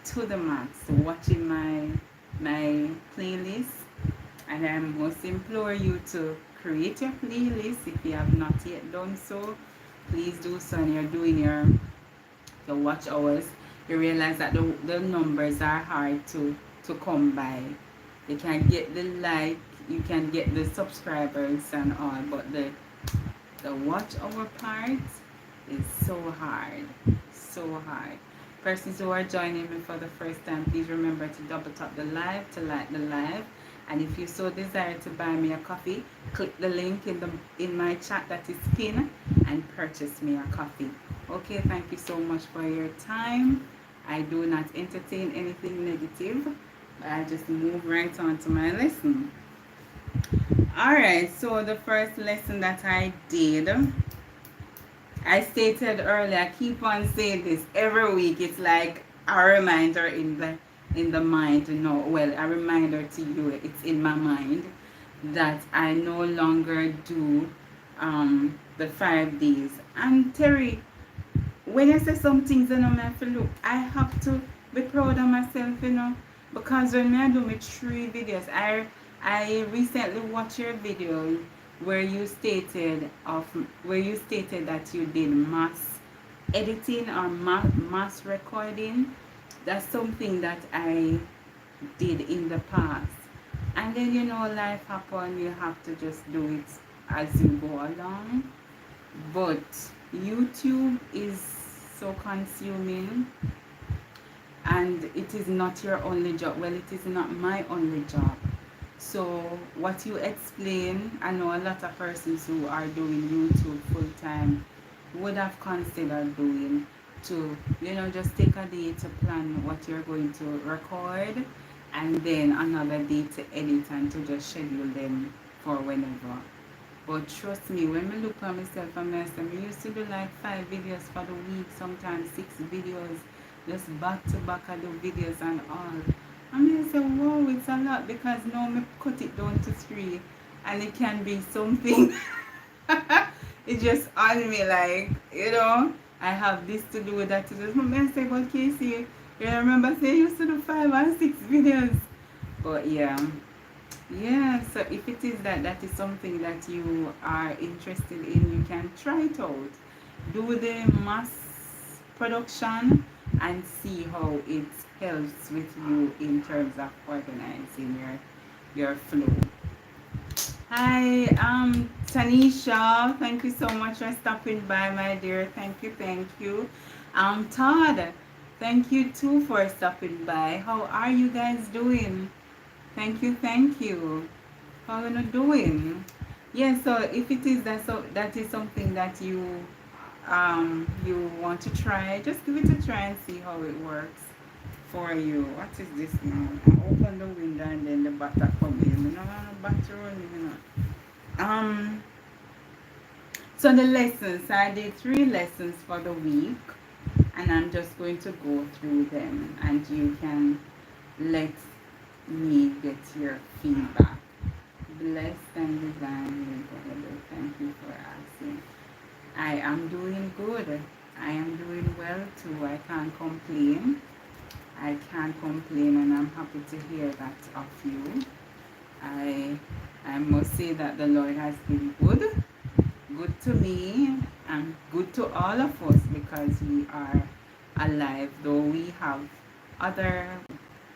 to the max, watching my playlist. And I must implore you to create your playlist if you have not yet done so. Please do so. And you're doing your watch hours, you realize that the numbers are hard to come by. You can get the like, you can get the subscribers and all, but the watch hour part is so hard, so hard. Persons who are joining me for the first time, please remember to double tap the live to like the live. And if you so desire to buy me a coffee, click the link in my chat that is pinned and purchase me a coffee. Okay, thank you so much for your time. I do not entertain anything negative, but I just move right on to my lesson. Alright, so the first lesson that I did, I stated earlier, I keep on saying this every week. It's like a reminder in the mind to know, well, a reminder to you, it's in my mind that I no longer do the 5 days. And Terry, when I say some things, you know, I have to look, I have to be proud of myself, you know, because when I do my 3 videos, I recently watched your video where you stated that you did mass editing or mass recording. That's something that I did in the past, and then you know life happen, you have to just do it as you go along. But YouTube is so consuming, and it is not your only job. Well, it is not my only job. So what you explain, I know a lot of persons who are doing YouTube full time would have considered doing, to just take a day to plan what you're going to record, and then another day to edit and to just schedule them for whenever. But trust me, when I look at myself and I used to do like 5 videos for the week, sometimes 6 videos, just back to back. I do videos and all. I mean, I say, wow, it's a lot, because now I cut it down to 3, and it can be something. It just on me, like, I have this to do, that to do. I say, but Casey, you remember saying you used to do 5 and 6 videos? But yeah, so if it is that is something that you are interested in, you can try it out. Do the mass production and see how it helps with you in terms of organizing your flow. Hi, Tanisha, thank you so much for stopping by, my dear. Thank you. Todd, thank you too for stopping by. How are you guys doing? Thank you. How are you doing? Yeah, so if it is that is something that you want to try, just give it a try and see how it works for you. What is this now? I open the window and then the butter come in. No, butter running. So the lessons, I did 3 lessons for the week, and I'm just going to go through them, and you can let me get your feedback. Blessed and divinely available. Thank you for asking. I am doing good. I am doing well too. I can't complain. And I'm happy to hear that of you. I must say that the Lord has been good to me, and good to all of us, because we are alive, though we have other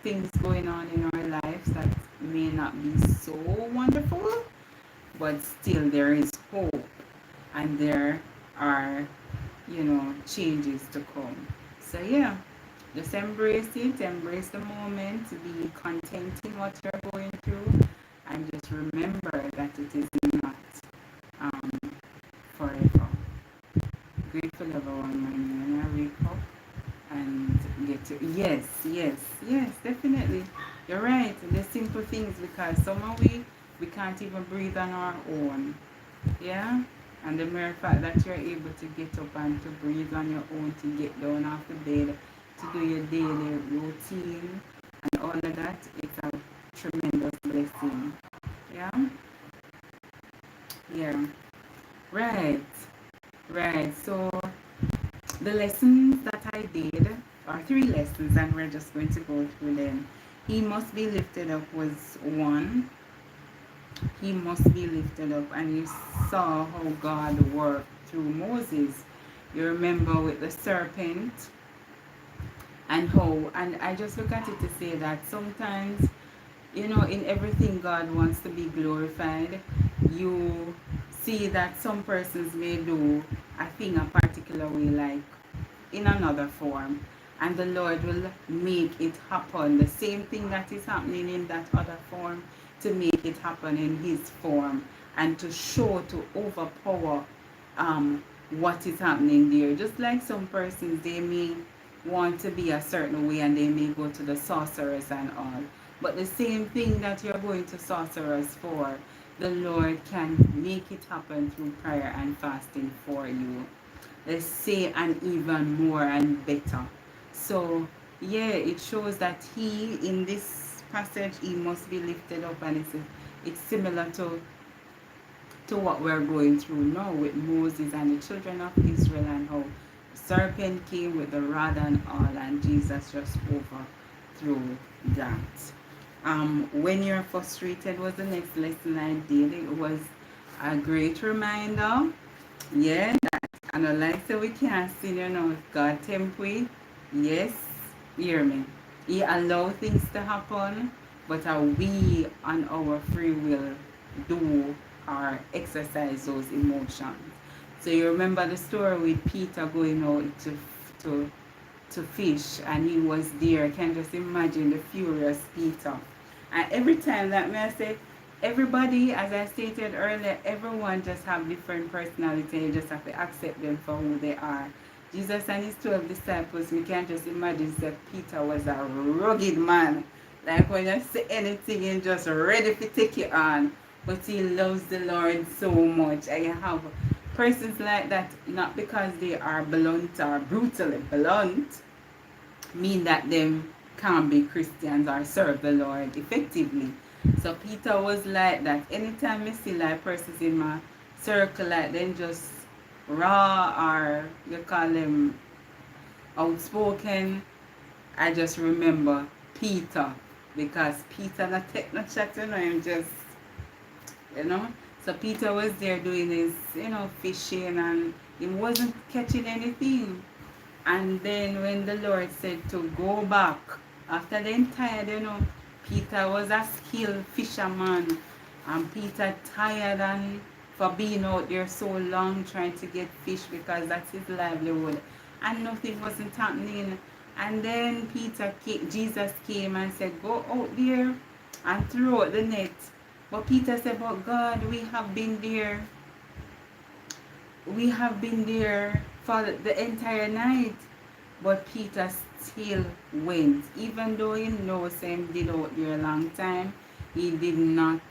things going on in our lives that may not be so wonderful, but still there is hope, and there are changes to come. So yeah, just embrace it, embrace the moment, be content in what you're going through, and just remember that it is not forever. Grateful everyone when I wake up and get to, yes, definitely, you're right. The simple things, because some of we can't even breathe on our own. Yeah, and the mere fact that you're able to get up and to breathe on your own, to get down off the bed, to do your daily routine and all of that, it's a tremendous blessing. Yeah, right. So the lessons that I did or 3 lessons, and we're just going to go through them. He must be lifted up was one. He must be lifted up, and you saw how God worked through Moses. You remember with the serpent, and I just look at it to say that sometimes, in everything God wants to be glorified. You see that some persons may do a thing a particular way, like in another form, and the Lord will make it happen, the same thing that is happening in that other form, to make it happen in his form, and to show, to overpower what is happening there. Just like some persons, they may want to be a certain way, and they may go to the sorcerers and all, but the same thing that you're going to sorcerers for, the Lord can make it happen through prayer and fasting for you. Let's say, and even more and better. So yeah, it shows that he, in this passage, he must be lifted up, and it's similar to what we're going through now with Moses and the children of Israel, and how the serpent came with the rod and all, and Jesus just overthrew that. When you're frustrated was the next lesson I did. It was a great reminder. Yeah, and I like say we can't sin, if God tempt we. Yes, hear me. He allow things to happen, but we on our free will do or exercise those emotions. So you remember the story with Peter going out to to fish, and he was there. I can just imagine the furious Peter. And every time that I say, everybody, as I stated earlier, everyone just have different personality. You just have to accept them for who they are. Jesus and his 12 disciples, we can just imagine that Peter was a rugged man. Like when you say anything, he's just ready to take you on. But he loves the Lord so much. And you have persons like that, not because they are blunt or brutally blunt, mean that them can't be Christians or serve the Lord effectively. So Peter was like that. Anytime I see like persons in my circle like them just raw, or you call them outspoken, I just remember Peter, because Peter not take no chat, him just, So Peter was there doing his, fishing, and he wasn't catching anything. And then when the Lord said to go back, after the entire, Peter was a skilled fisherman, and Peter tired and for being out there so long trying to get fish, because that's his livelihood, and nothing wasn't happening. And then Jesus came and said, go out there and throw out the net. But Peter said, but God, we have been there for the entire night. But Peter still went, even though he knows him did out there a long time. He did not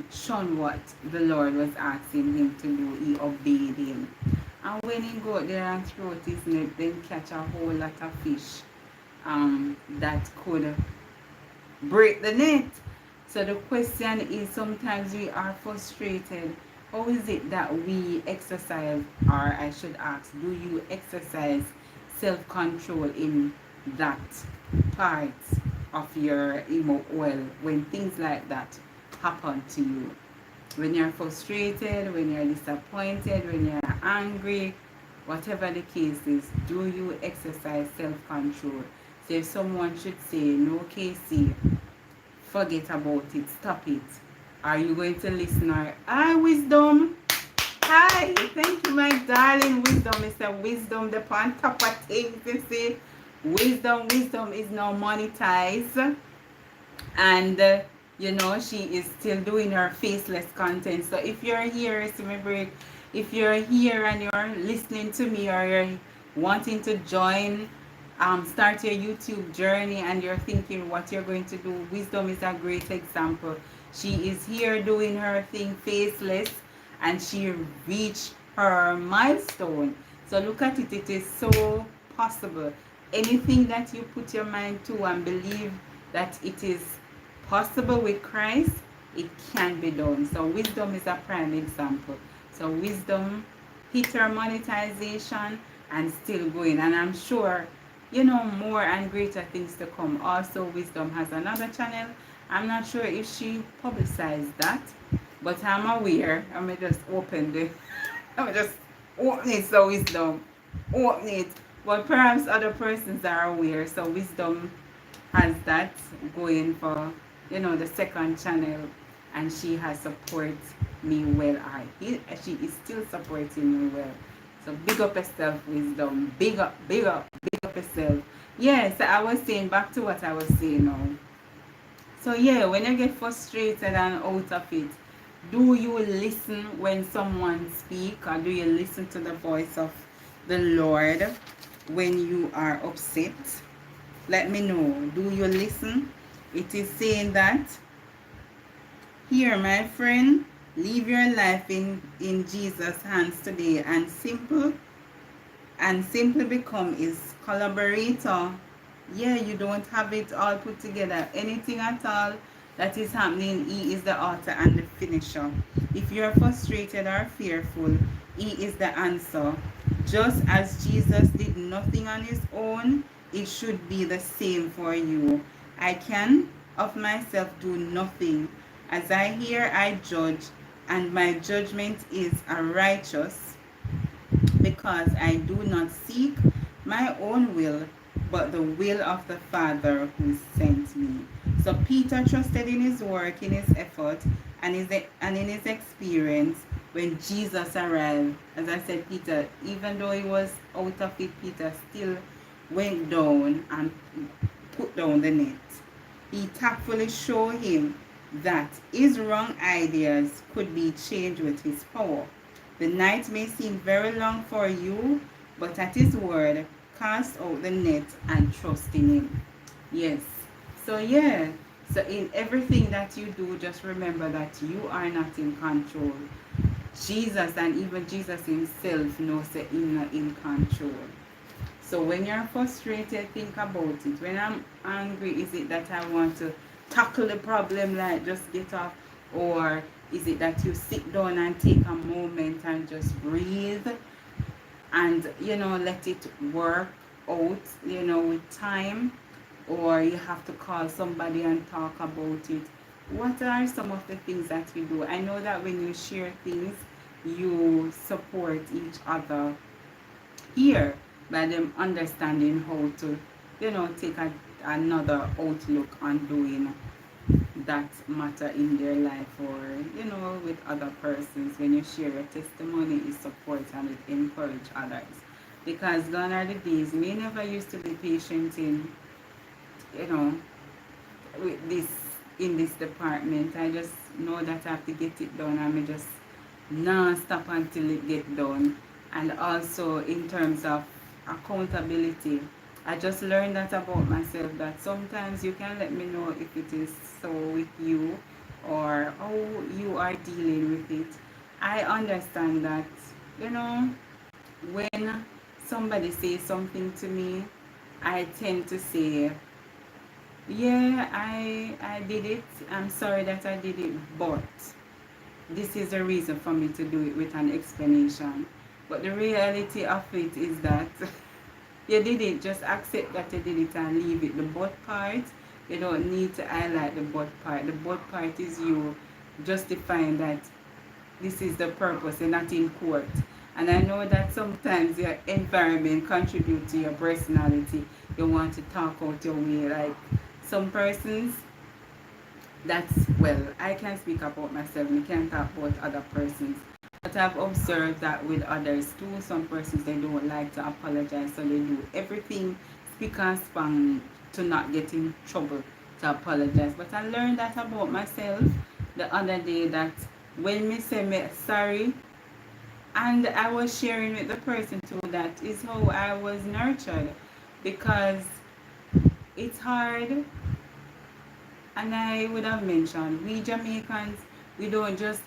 shun what the Lord was asking him to do. He obeyed him. And when he go there and throw out his net, then catch a whole lot of fish that could break the net. So the question is, sometimes we are frustrated. How is it that we exercise, or I should ask, do you exercise self-control in that part of your when things like that happen to you? When you're frustrated, when you're disappointed, when you're angry, whatever the case is, do you exercise self-control? So if someone should say, no, Casey, forget about it, stop it, are you going to listen? Or, hi, Wisdom. Hi, thank you, my darling. Wisdom, Mr. Wisdom, the on top of things, you see. Wisdom is now monetized. And, she is still doing her faceless content. So if you're here, remember, if you're here and you're listening to me, or you're wanting to join, start your YouTube journey, and you're thinking what you're going to do, Wisdom is a great example. She is here doing her thing faceless, and she reached her milestone. So look at it, it is so possible. Anything that you put your mind to and believe that it is possible with Christ, it can be done. So Wisdom is a prime example. So Wisdom hit her monetization and still going, and I'm sure more and greater things to come. Also, Wisdom has another channel. I'm not sure if she publicized that, but I'm aware. I may just open the, I may just open it, so Wisdom, open it. But perhaps other persons are aware, so Wisdom has that going for, the second channel, and she has support me well. She is still supporting me well. So big up yourself, Wisdom. Big up, big up, big up yourself. Yeah, so I was saying, back to what I was saying now. So yeah, when you get frustrated and out of it, do you listen when someone speak, or do you listen to the voice of the Lord when you are upset? Let me know. Do you listen? It is saying that, here, my friend, leave your life in Jesus' hands today, and simply become his collaborator. Yeah, you don't have it all put together. Anything at all that is happening, he is the author and the finisher. If you're frustrated or fearful, he is the answer. Just as Jesus did nothing on his own, it should be the same for you. I can of myself do nothing. As I hear, I judge, and my judgment is a righteous, because I do not seek my own will, but the will of the Father who sent me. So Peter trusted in his work, in his effort, and in his experience when Jesus arrived. As I said, Peter, even though he was out of it, Peter still went down and put down the net. He tactfully showed him that his wrong ideas could be changed with his power. The night may seem very long for you, but at his word, cast out the net and trust in him. Yes. So yeah. So in everything that you do, just remember that you are not in control. Jesus, and even Jesus himself, knows that he's not in control. So when you're frustrated, think about it. When I'm angry, is it that I want to tackle the problem, like just get off? Or is it that you sit down and take a moment and just breathe and, let it work out, with time? Or you have to call somebody and talk about it? What are some of the things that you do? I know that when you share things, you support each other here, by them understanding how to, take another outlook on doing that matter in their life, or with other persons. When you share your testimony, it supports and it encourage others, because gone are the days me never used to be patient you know with this in this department. I just know that I have to get it done, and I just non-stop until it get done. And also in terms of accountability, I just learned that about myself, that sometimes you can let me know if it is so with you, or how you are dealing with it. I understand that, when somebody says something to me, I tend to say, yeah, I did it. I'm sorry that I did it, but this is the reason for me to do it, with an explanation. But the reality of it is that you did it. Just accept that you did it and leave it. The but part, you don't need to highlight the but part. The but part is you justifying that this is the purpose. You're not in court. And I know that sometimes your environment contributes to your personality. You want to talk out your way. Like some persons, well, I can speak about myself. We can't talk about other persons. But I've observed that with others too. Some persons, they don't like to apologize, so they do everything speak and span to not get in trouble to apologize. But I learned that about myself the other day, that when me say me sorry, and I was sharing with the person too, that is how I was nurtured, because it's hard. And I would have mentioned, we Jamaicans, we don't just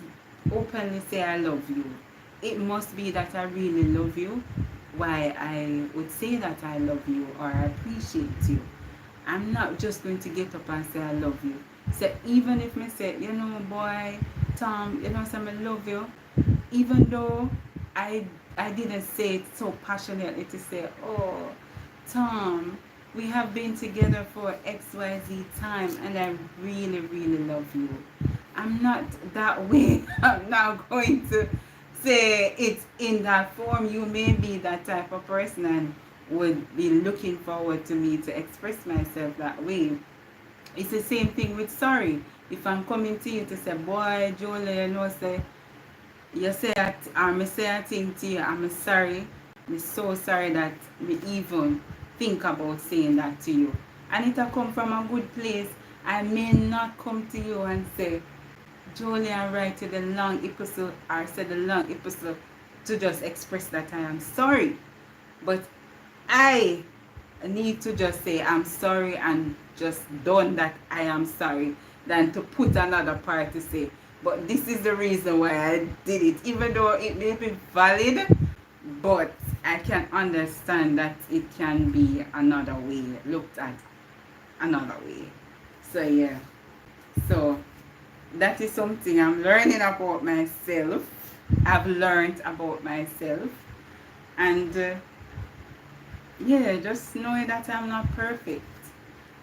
openly say I love you. It must be that I really love you, why I would say that I love you or I appreciate you. I'm not just going to get up and say I love you. So even if me say, boy, Tom, say I love you, even though I didn't say it so passionately, to say, oh, Tom, we have been together for XYZ time and I really, really love you. I'm not that way. I'm not going to say it's in that form. You may be that type of person and would be looking forward to me to express myself that way. It's the same thing with sorry. If I'm coming to you to say, boy, Julie, you know, say, you say that, or me say a thing to you, I'm sorry. I'm so sorry that me even think about saying that to you. And it'll come from a good place. I may not come to you and say, Julie, I write you the long episode, or say the long episode to just express that I am sorry. But I need to just say I'm sorry and just done that I am sorry than to put another part to say. But this is the reason why I did it, even though it may be valid, but I can understand that it can be another way, looked at another way. So yeah, so that is something I'm learning about myself. I've learned about myself, and yeah, just knowing that I'm not perfect.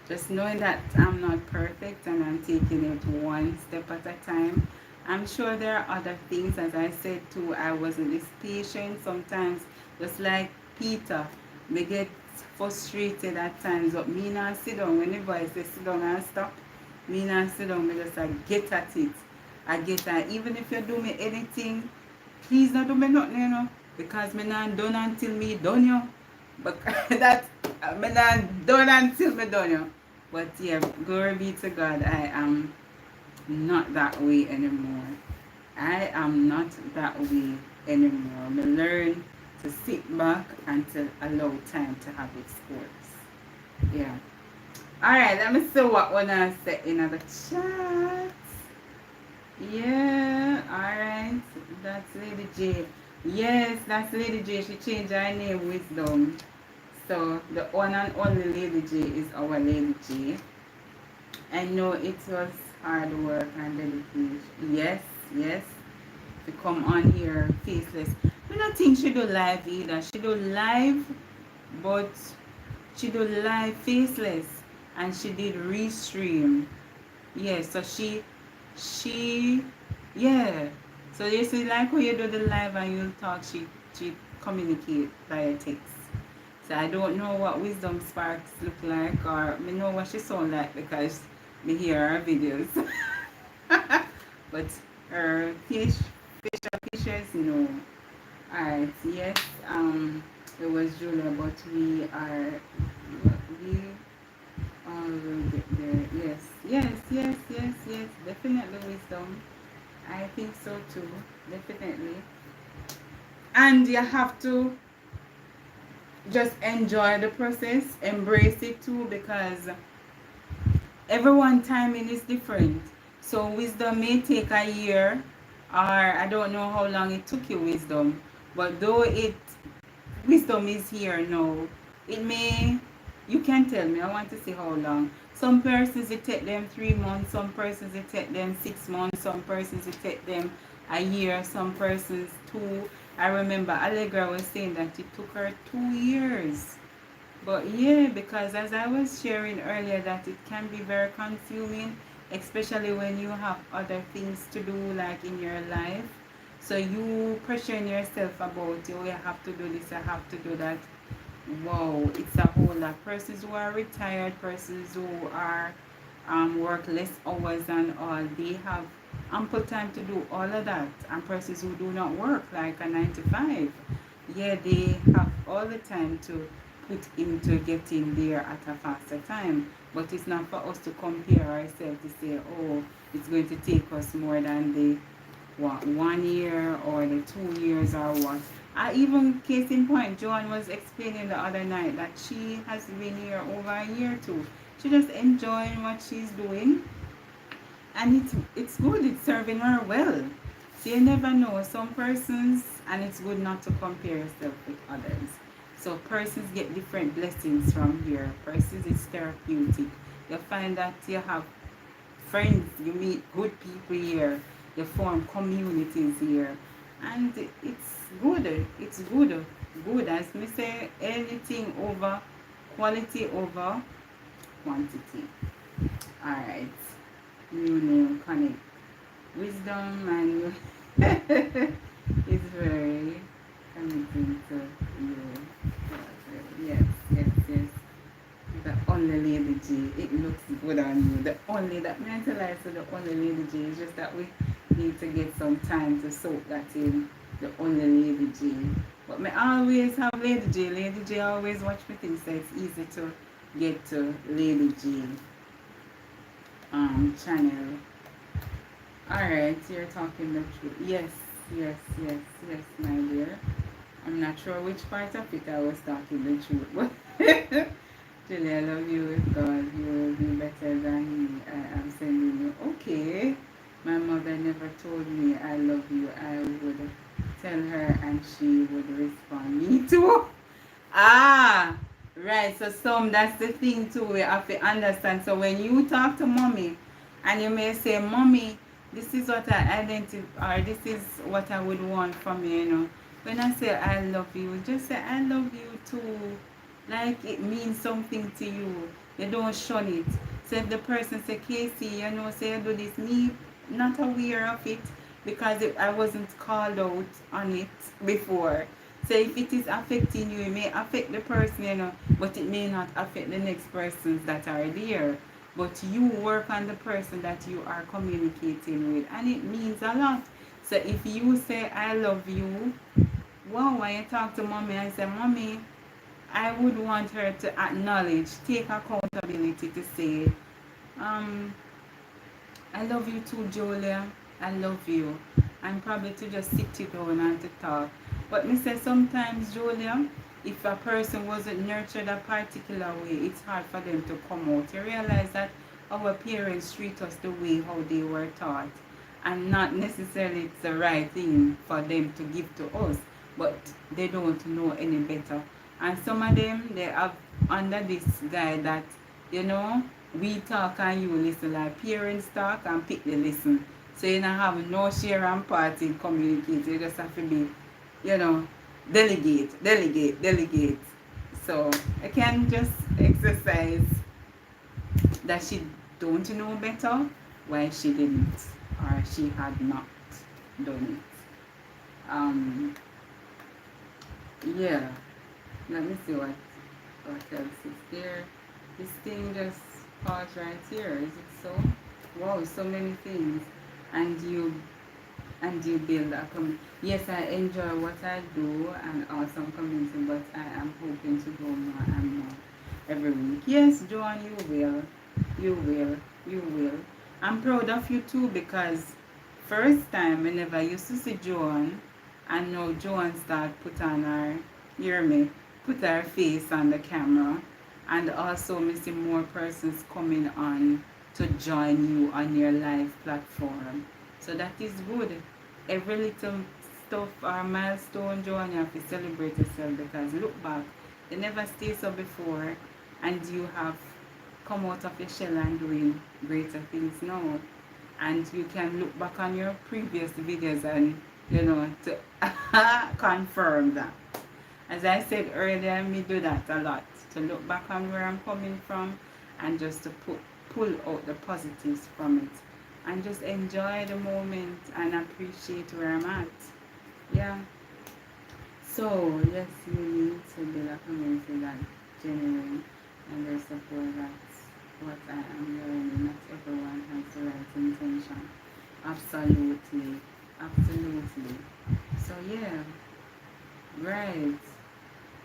Just knowing that I'm not perfect and I'm taking it one step at a time. I'm sure there are other things, as I said too, I wasn't this patient sometimes, just like Peter. Me get frustrated at times, but me not sit down. Whenever I say sit down and stop, me not sit down, me just get at it. I get at even if you do me anything, please don't do me nothing, you know, because me not done until me done you. But that me not done until me done you. But yeah, glory be to God, I am not that way anymore. I am not that way anymore. I learn to sit back and to allow time to have its course. Yeah. Alright, let me see what one I said in the chat. Yeah, alright. That's Lady J. Yes, that's Lady J. She changed her name, Wisdom. So the one and only Lady J is our Lady J. I know it was hard work and dedication. Yes, yes. To come on here faceless. I don't think she do live either. She do live, but she do live faceless. And she did restream. Yeah, so she yeah. So you see like when you do the live and you talk, she communicate via text. So I don't know what Wisdom Sparks look like or I know what she sound like because me hear her videos. But her facial features, no. Alright, yes, it was Julia, but we all will get there. Yes, yes, yes, yes, yes, definitely Wisdom. I think so too, definitely. And you have to just enjoy the process, embrace it too, because everyone timing is different. So Wisdom may take a year, or I don't know how long it took you, Wisdom, but though Wisdom is here now, it may, you can tell me, I want to see how long. Some persons it take them 3 months, some persons it take them 6 months, some persons it take them a year, some persons 2. I remember Allegra was saying that it took her 2 years. But yeah, because as I was sharing earlier that it can be very consuming, especially when you have other things to do like in your life. So you pressuring yourself about, oh, I have to do this, I have to do that. Wow, it's a whole lot. Persons who are retired, persons who are work less hours and all, they have ample time to do all of that. And persons who do not work like a 9 to 5, yeah, they have all the time to put into getting there at a faster time. But it's not for us to compare ourselves to say, oh, it's going to take us more than the 1 year or the 2 years or what. Even case in point, Joan was explaining the other night that she has been here over a year too. She just enjoying what she's doing, and it's good. It's serving her well. So you never know. Some persons, and it's good not to compare yourself with others. So persons get different blessings from here. Persons is therapeutic. You find that you have friends, you meet good people here, you form communities here, and it's good. It's good. Good, as me say, anything over Quality over quantity. Alright. New name connect. Wisdom and is very connecting to you. Yes, yes, yes. The only Lady G. It looks good on you. The only that mentalize to the only Lady G is just that we need to get some time to soak that in. The only Lady G. But me always have Lady G. Lady G always watch me things so it's easy to get to Lady G channel. Alright, you're talking the truth. Yes, yes, yes, yes, my dear. I'm not sure which part of it I was talking the truth, but Julie, I love you with God. You will be better than me. I am sending you. Okay. My mother never told me I love you. I would tell her and she would respond. Me too. Ah, right. So that's the thing too. We have to understand. So when you talk to mommy, and you may say, "Mommy, this is what I identify, or this is what I would want from you." You know, when I say I love you, just say I love you too. Like it means something to you. You don't shun it. So if the person say, "Casey, you know, say you do this," me not aware of it because I wasn't called out on it before. So if it is affecting you, it may affect the person, you know, but it may not affect the next persons that are there. But you work on the person that you are communicating with, and it means a lot. So if you say I love you, wow, when you talk to mommy and say, "Mommy, I would want her to acknowledge, take accountability to say, um, I love you too, Julia. I love you." And probably to just sit it down and to talk. But me say sometimes, Julia, if a person wasn't nurtured a particular way, it's hard for them to come out. You realize that our parents treat us the way how they were taught. And not necessarily it's the right thing for them to give to us. But they don't know any better. And some of them, they have under this guy that, you know, we talk and you listen, like parents talk and pick the listen. So you don't have no share and part in communicate. You just have to be, you know, delegate, delegate, delegate. So I can just exercise that she don't know better why she didn't or she had not done it. Yeah. Let me see what else is there. This thing just paused right here. Is it so? Wow, so many things. And you build a community. Yes, I enjoy what I do and awesome community, but I am hoping to go more and more every week. Yes, Joan, you will. You will. You will. I'm proud of you too because first time I never used to see Joan and now Joan start put on her, hear me, put her face on the camera and also me see more persons coming on to join you on your live platform. So that is good. Every little stuff or milestone, Joan, you have to celebrate yourself because look back, you never stayed so before and you have come out of your shell and doing greater things now. And you can look back on your previous videos and, you know, to confirm that. As I said earlier, me do that a lot. To look back on where I'm coming from and just to pull out the positives from it. And just enjoy the moment and appreciate where I'm at. Yeah. So, yes, you need to build a community that genuine and their support. That's what I am learning. Not everyone has the right intention. Absolutely. Absolutely. So, yeah. Right.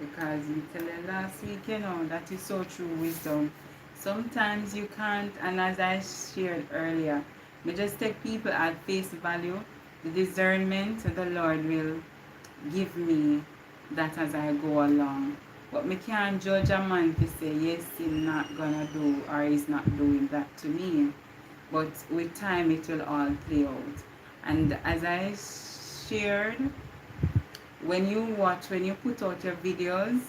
Because you tell her last week, you know, that is so true wisdom. Sometimes you can't, and as I shared earlier, we just take people at face value. The discernment the Lord will give me that as I go along. But me can't judge a man to say, yes, he's not gonna do or he's not doing that to me. But with time, it will all play out. And as I shared, when you put out your videos,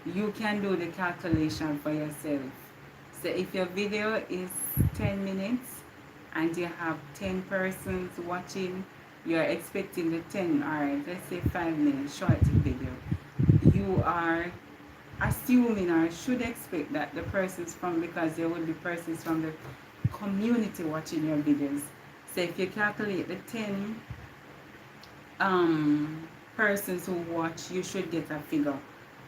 you can do the calculation for yourself. So if your video is 10 minutes and you have 10 persons watching, you're expecting the 10, alright, let's say 5 minutes short video. You are assuming or should expect that the persons from, because there will be persons from the community watching your videos. So if you calculate the 10 persons who watch, you should get a figure,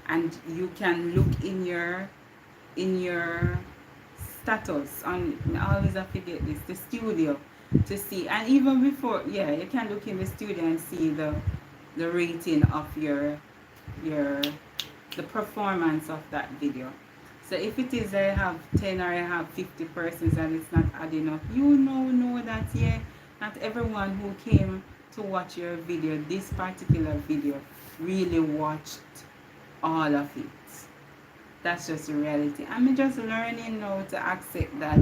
and you can look in your status on, I always I forget this, the studio, to see. And even before, yeah, you can look in the studio and see the rating of your the performance of that video. So if it is I have 10 or I have 50 persons and it's not adding up, you know that, yeah, not everyone who came to watch your video, this particular video, really watched all of it. That's just the reality. I'm just learning now to accept that,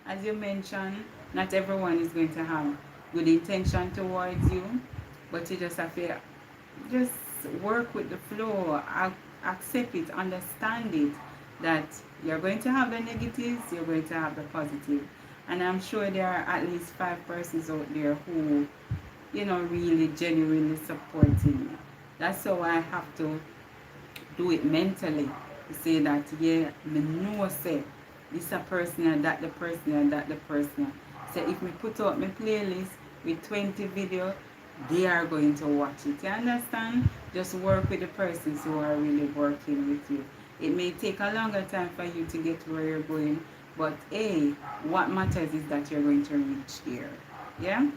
as you mentioned, not everyone is going to have good intention towards you, but you just have to just work with the flow, accept it, understand it, that you're going to have the negatives, you're going to have the positive. And I'm sure there are at least 5 persons out there who, really genuinely supporting you. That's how I have to do it mentally. To say that, yeah, me know say this a person and that the person and that the person. So if me put out my playlist with 20 videos, they are going to watch it. You understand? Just work with the persons who are really working with you. It may take a longer time for you to get where you're going, but hey, what matters is that you're going to reach here. Yeah?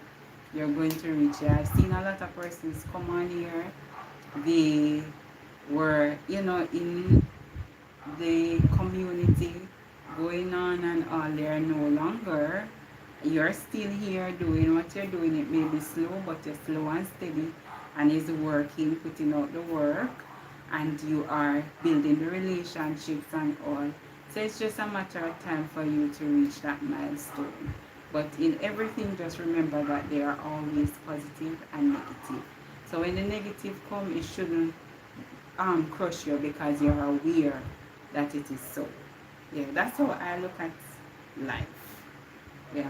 You're going to reach here. I've seen a lot of persons come on here. They were, in the community going on and all. They are no longer. You're still here doing what you're doing. It may be slow, but you're slow and steady, and is working, putting out the work, and you are building the relationships and all. So it's just a matter of time for you to reach that milestone. But in everything, just remember that there are always positive and negative. So when the negative comes, it shouldn't crush you, because you're aware that it is so. Yeah, that's how I look at life. Yeah.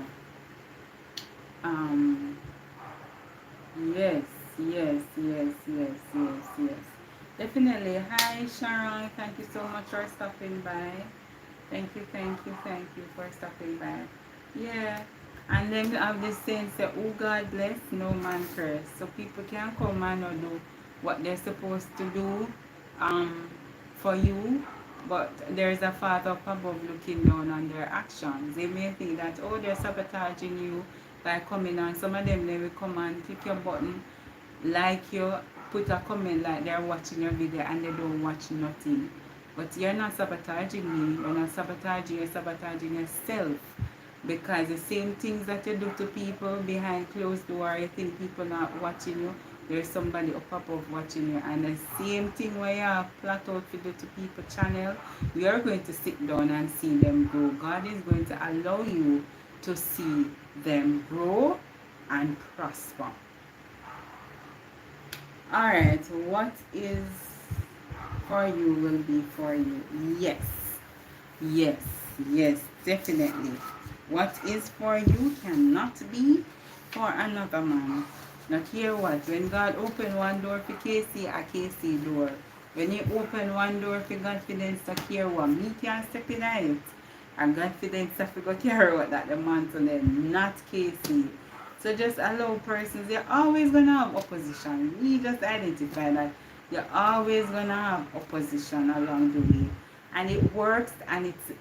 Yes, yes, yes, yes, yes, yes. Definitely. Hi, Sharon. Thank you so much for stopping by. Thank you, thank you, thank you for stopping by. Yeah. And then we have this saying, say, oh, God bless, no man curse. So people can come and not do what they're supposed to do for you, but there's a father up above looking down on their actions. They may think that, oh, they're sabotaging you by coming on. Some of them, they will come and click your button, like you, put a comment like they're watching your video, and they don't watch nothing. But you're not sabotaging me, you're not sabotaging, you're sabotaging yourself. Because the same things that you do to people behind closed door, you think people not watching you, there's somebody up above watching you. And the same thing where you have plot out to do to people channel, we are going to sit down and see them grow. God is going to allow you to see them grow and prosper. Alright, what is for you will be for you. Yes, yes, yes, definitely. What is for you cannot be for another man. Now hear what? When God opened one door for Casey, a Casey door. When you open one door for confidence to care what, me can step in it. And confidence to figure care what that the man to them, not Casey. So just allow persons, you're always going to have opposition. We just identify that you're always going to have opposition along the way. And it works, and it's,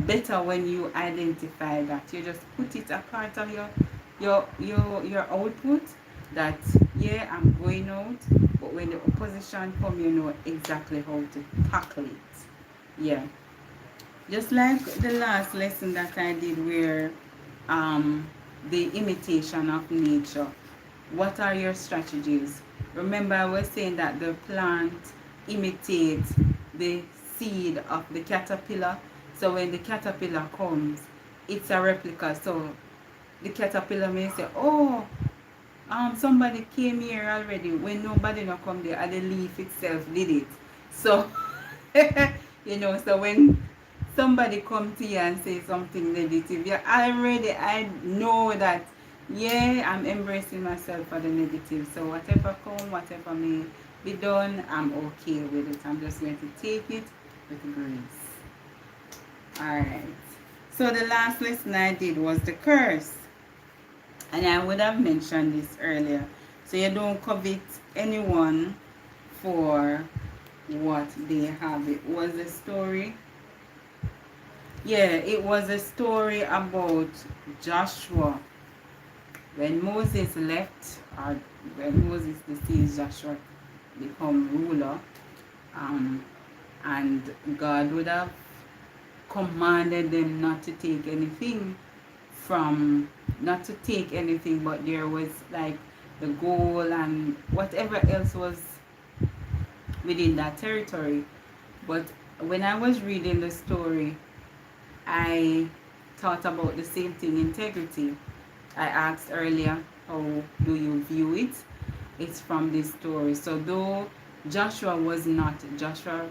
better when you identify that. You just put it a part of your output, that, yeah, I'm going out, but when the opposition come, you know exactly how to tackle it. Yeah. Just like the last lesson that I did, where the imitation of nature. What are your strategies? Remember, I was saying that the plant imitates the seed of the caterpillar. So when the caterpillar comes, it's a replica. So the caterpillar may say, oh, somebody came here already. When nobody not come there, and the leaf itself did it. So, so when somebody come to you and say something negative, I know that, yeah, I'm embracing myself for the negative. So whatever come, whatever may be done, I'm okay with it. I'm just going to take it with grace. Alright. So the last lesson I did was the curse. And I would have mentioned this earlier. So you don't covet anyone for what they have. It was a story. Yeah, it was a story about Joshua. When Moses left, or when Moses deceased, Joshua become ruler, um, and God would have commanded them not to take anything from, not to take anything, but there was like the goal and whatever else was within that territory. But when I was reading the story, I thought about the same thing, integrity. I asked earlier, how do you view it? It's from this story. So though Joshua was not, Joshua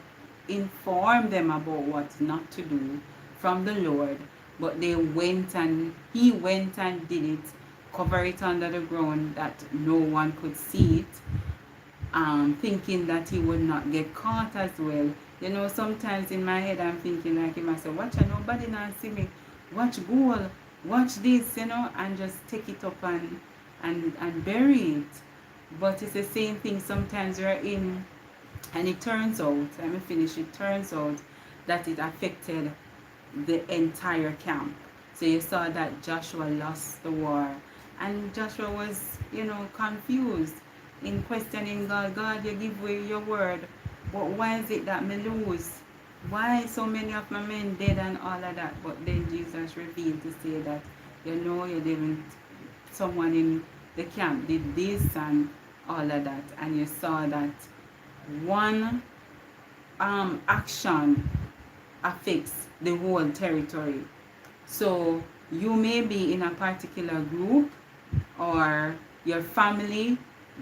informed them about what not to do from the Lord, but they went and he went and did it, cover it under the ground that no one could see it, thinking that he would not get caught as well. You know, sometimes in my head I'm thinking like him, I say, watch, nobody not see me. Watch goal, watch this, you know, and just take it up and bury it. But it's the same thing sometimes we're in, and it turns out, let me finish, it turns out that it affected the entire camp. So you saw that Joshua lost the war, and Joshua was, you know, confused in questioning God. God, you give away your word, but why is it that me lose? Why so many of my men dead and all of that? But then Jesus revealed to say that, you know, you didn't, someone in the camp did this and all of that, and you saw that one action affects the whole territory. So you may be in a particular group or your family,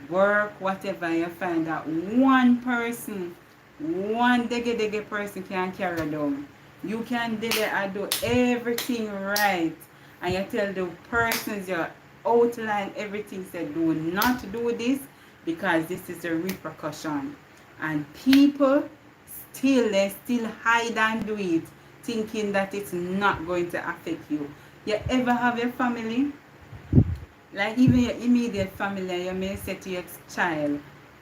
work, whatever, you find that one person, one dege person can carry down. You can did it and do everything right, and you tell the persons, you outline everything, say do not do this because this is a repercussion. And people they still hide and do it, thinking that it's not going to affect you. You ever have your family, like even your immediate family, you may say to your child,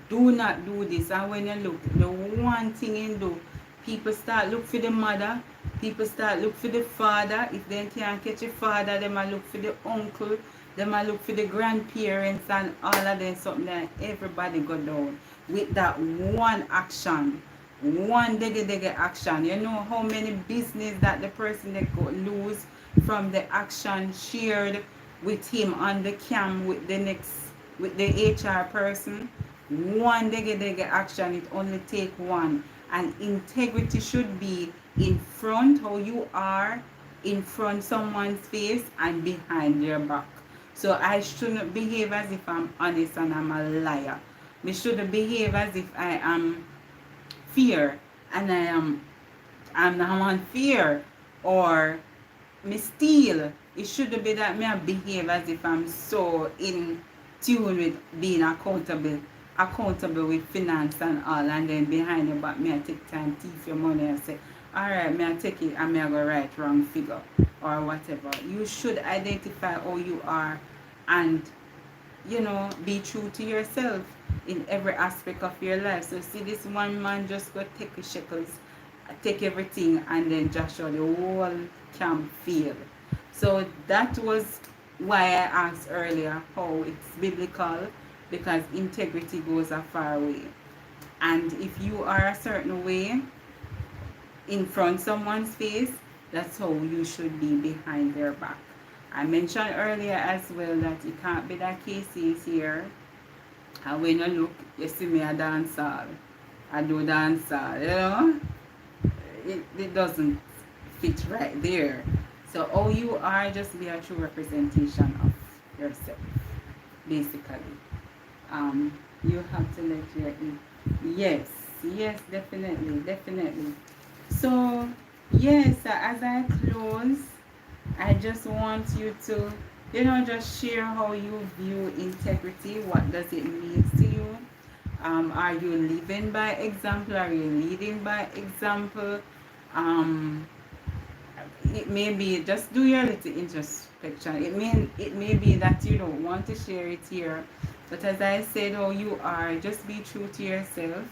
do not do this. And when you look, the one thing you do, people start look for the mother, people start look for the father. If they can't catch a father, they might look for the uncle, they might look for the grandparents, and all of them, something like everybody go down with that one action, one dege action. You know how many business that the person they go lose from the action shared with him on the cam with the next, with the HR person. One dege action, it only take one. And integrity should be in front, how you are in front someone's face and behind their back. So I shouldn't behave as if I'm honest and I'm a liar. Me should behave as if I am fear and I'm on fear, or me steal. It shouldn't be that me I behave as if I'm so in tune with being accountable with finance and all, and then behind your back me I take time thief your money and say, alright, me I take it and me I go write wrong figure or whatever. You should identify how you are and, you know, be true to yourself in every aspect of your life. So see, this one man just go take the shekels, take everything, and then Joshua, the whole camp failed. So that was why I asked earlier how it's biblical, because integrity goes a far way. And if you are a certain way in front of someone's face, that's how you should be behind their back. I mentioned earlier as well that it can't be that Casey is here, and when you look, you see me a dancer. I do dancer, you know? It doesn't fit right there. So how you are, just be a true representation of yourself, basically. You have to let your yes, definitely. So yes, as I close, I just want you to, you know, just share how you view integrity. What does it mean to you? Are you living by example? Are you leading by example? Um, it may be just do your little introspection. It may be that you don't want to share it here, but as I said, oh, you are, just be true to yourself.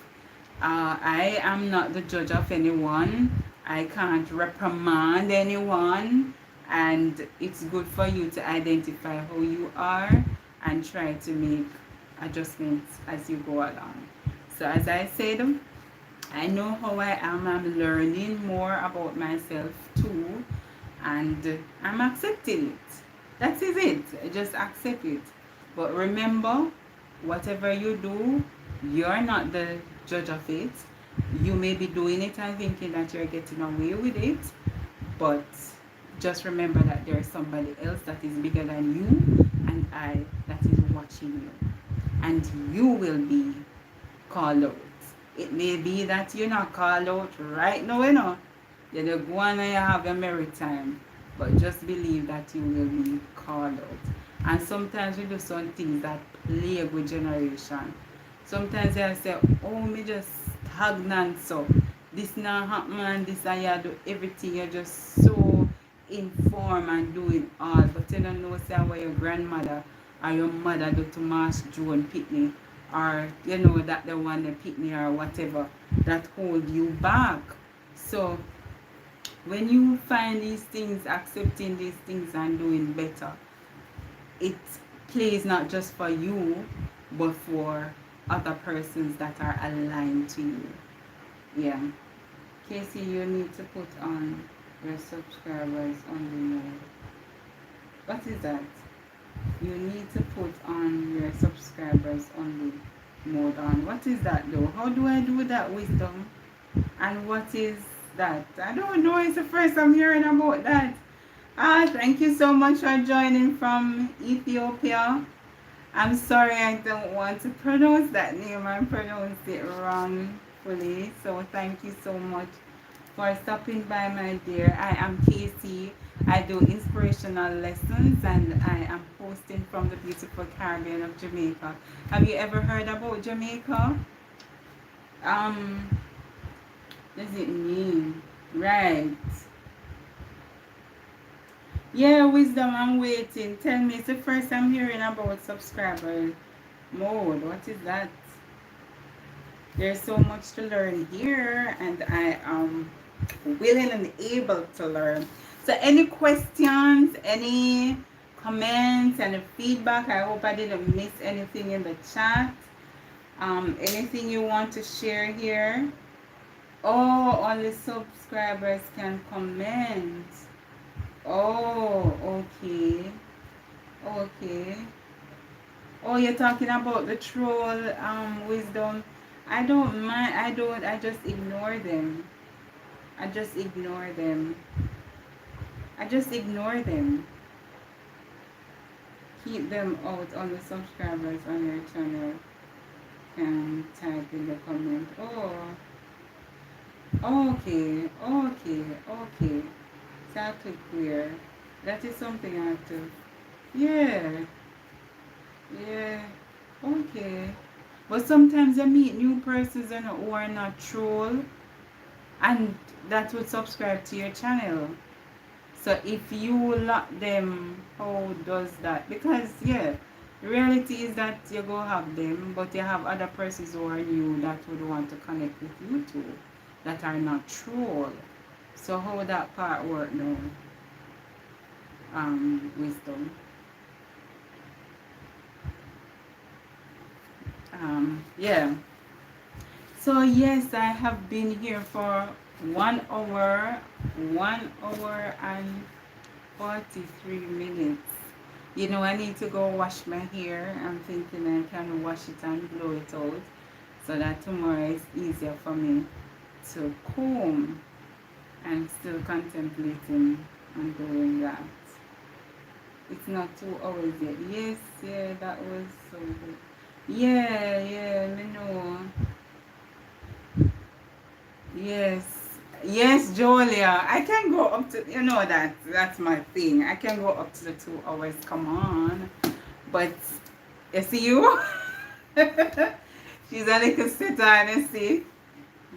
I am not the judge of anyone. I can't reprimand anyone, and it's good for you to identify how you are and try to make adjustments as you go along. So as I said, I know how I am. I'm learning more about myself too, and I'm accepting it. That is it. Just accept it. But remember, whatever you do, you're not the judge of it. You may be doing it and thinking that you're getting away with it, but just remember that there's somebody else that is bigger than you and I that is watching you. And you will be called out. It may be that you're not called out right now, you know. You go on and you have your merit time. But just believe that you will be called out. And sometimes we do some things that plague with generation. Sometimes I say, oh, me just stagnant so. This not happen and this and you do everything. You're just so informed and doing all. But you don't know say what your grandmother or your mother do to Marsh Joan Pitney, or you know that the one that Pitney or whatever that hold you back. So when you find these things, accepting these things and doing better, it plays not just for you, but for other persons that are aligned to you. Yeah. Casey, you need to put on your subscribers on the mode. What is that? You need to put on your subscribers on the mode on. What is that though? How do I do that, wisdom? And what is that? I don't know. It's the first I'm hearing about that. Thank you so much for joining from Ethiopia. I'm sorry I don't want to pronounce that name. I pronounced it wrongfully. So thank you so much for stopping by, my dear. I am Casey. I do inspirational lessons and I am hosting from the beautiful Caribbean of Jamaica. Have you ever heard about Jamaica? Does it mean? Right. Yeah, wisdom, I'm waiting. Tell me, it's the first I'm hearing about subscriber mode. What is that? There's so much to learn here and I am willing and able to learn. So any questions, any comments, any feedback? I hope I didn't miss anything in the chat. Anything you want to share here? Oh, only subscribers can comment. Oh, okay. Okay. Oh, you're talking about the troll wisdom. I don't mind. I just ignore them. I just ignore them. I just ignore them. Keep them out. On the subscribers on your channel can type in the comment. Oh, okay, okay, okay. So I click where. That is something I have to. Yeah, yeah, okay. But sometimes you meet new persons who are not troll, and that would subscribe to your channel. So if you lock them, how does that? Because yeah, the reality is that you go have them, but you have other persons who are new that would want to connect with you too, that are not troll. So how would that part work now? Wisdom. Yeah. So yes, I have been here for 1 hour and 43 minutes. You know, I need to go wash my hair. I'm thinking I can wash it and blow it out so that tomorrow is easier for me to comb. I'm still contemplating on doing that. It's not 2 hours yet. Yes, yeah, that was so good. Yeah, yeah, I know. Yes. Yes, Julia. I can go up to, you know, that's my thing. I can go up to the 2 hours. Come on. But you see you? She's a little set on, you see.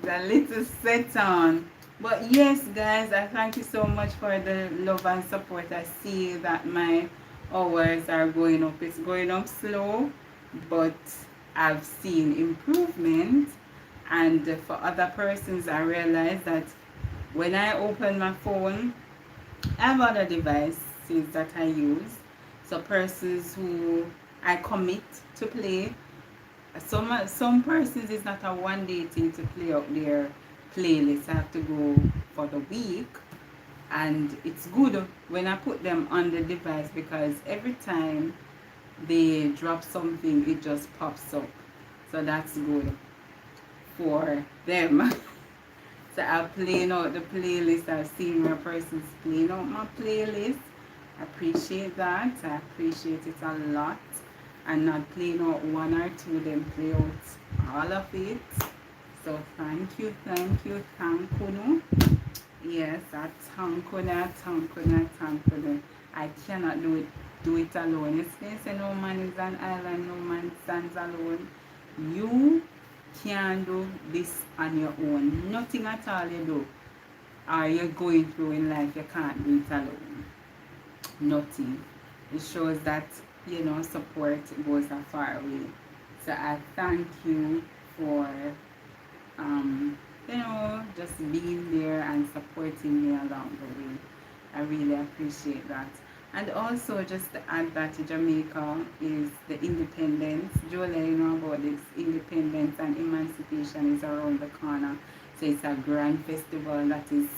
She's a little set on. But yes, guys, I thank you so much for the love and support. I see that my hours are going up. It's going up slow, but I've seen improvement. And for other persons, I realize that when I open my phone, I have other devices that I use. So persons who I commit to play. Some persons it's not a one day thing to play out their playlist. I have to go for the week, and it's good when I put them on the device because every time they drop something, it just pops up. So that's good for them. So I'm playing out the playlist. I've seen my persons playing out my playlist. I appreciate that. I appreciate it a lot. And not playing out one or two, then play out all of it. So thank you, thank you, thank you. Yes, I thank you. I cannot do it alone. It's say no man is an island, no man stands alone. You can do this on your own. Nothing at all you do or you're going through in life, you can't do it alone. Nothing. It shows that, support goes a far way. So I thank you for, just being there and supporting me along the way. I really appreciate that. And also, just to add that Jamaica is the independence. Julia, you know about this independence and emancipation is around the corner. So it's a grand festival that is,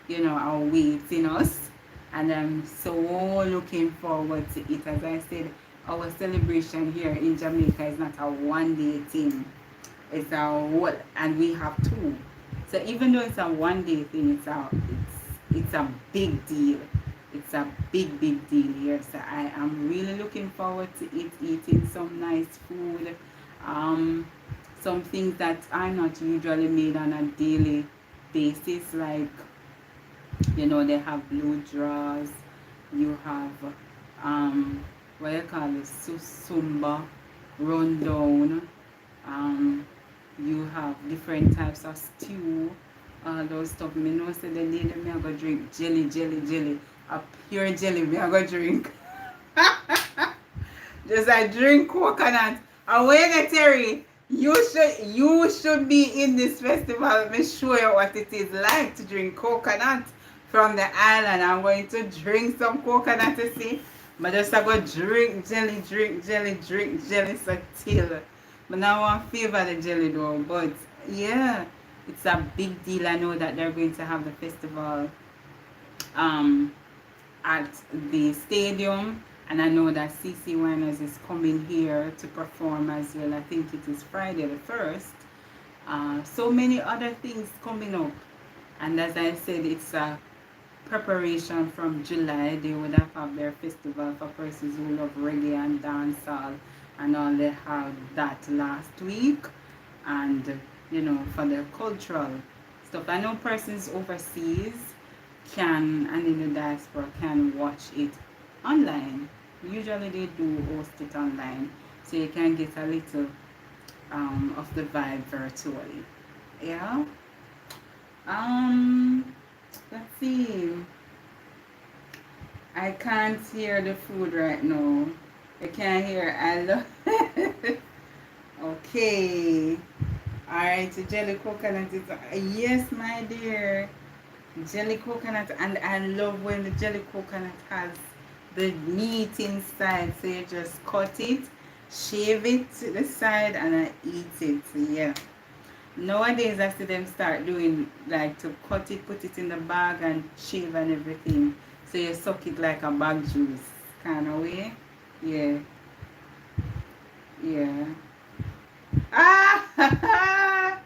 awaiting us. And I'm so looking forward to it. As I said, our celebration here in Jamaica is not a one-day thing. It's a whole, and we have two. So even though it's a one-day thing, it's a big deal. It's a big deal here. So I am really looking forward to it, eating some nice food, some things that are not usually made on a daily basis, like they have blue draws, you have what you call it, Zumba rundown, you have different types of stew, those stuff. Me know say the lady me I go drink jelly, a pure jelly me I go drink. Just I drink coconut. And when you Terry, you should be in this festival. Let me show you what it is like to drink coconut from the island. I'm going to drink some coconut, you see. But just I go drink jelly, so till. But now I want to favor the jelly though. But yeah, it's a big deal. I know that they're going to have the festival at the stadium. And I know that CC Winers is coming here to perform as well. I think it is Friday the 1st. So many other things coming up. And as I said, it's a preparation from July. They would have their festival for persons who love reggae and dancehall and all. They had that last week. And, for the cultural stuff. I know persons overseas and in the diaspora can watch it online. Usually they do host it online, so you can get a little of the vibe virtually. Yeah. Let's see. I can't hear the food right now. I can't hear. I love. Okay. Alright, jelly coconut is yes, my dear. Jelly coconut, and I love when the jelly coconut has the meat inside. So you just cut it, shave it to the side, and I eat it. Yeah. Nowadays I see them start doing like to cut it, put it in the bag and shave and everything. So you suck it like a bag juice kind of way. Yeah. Yeah. Ah!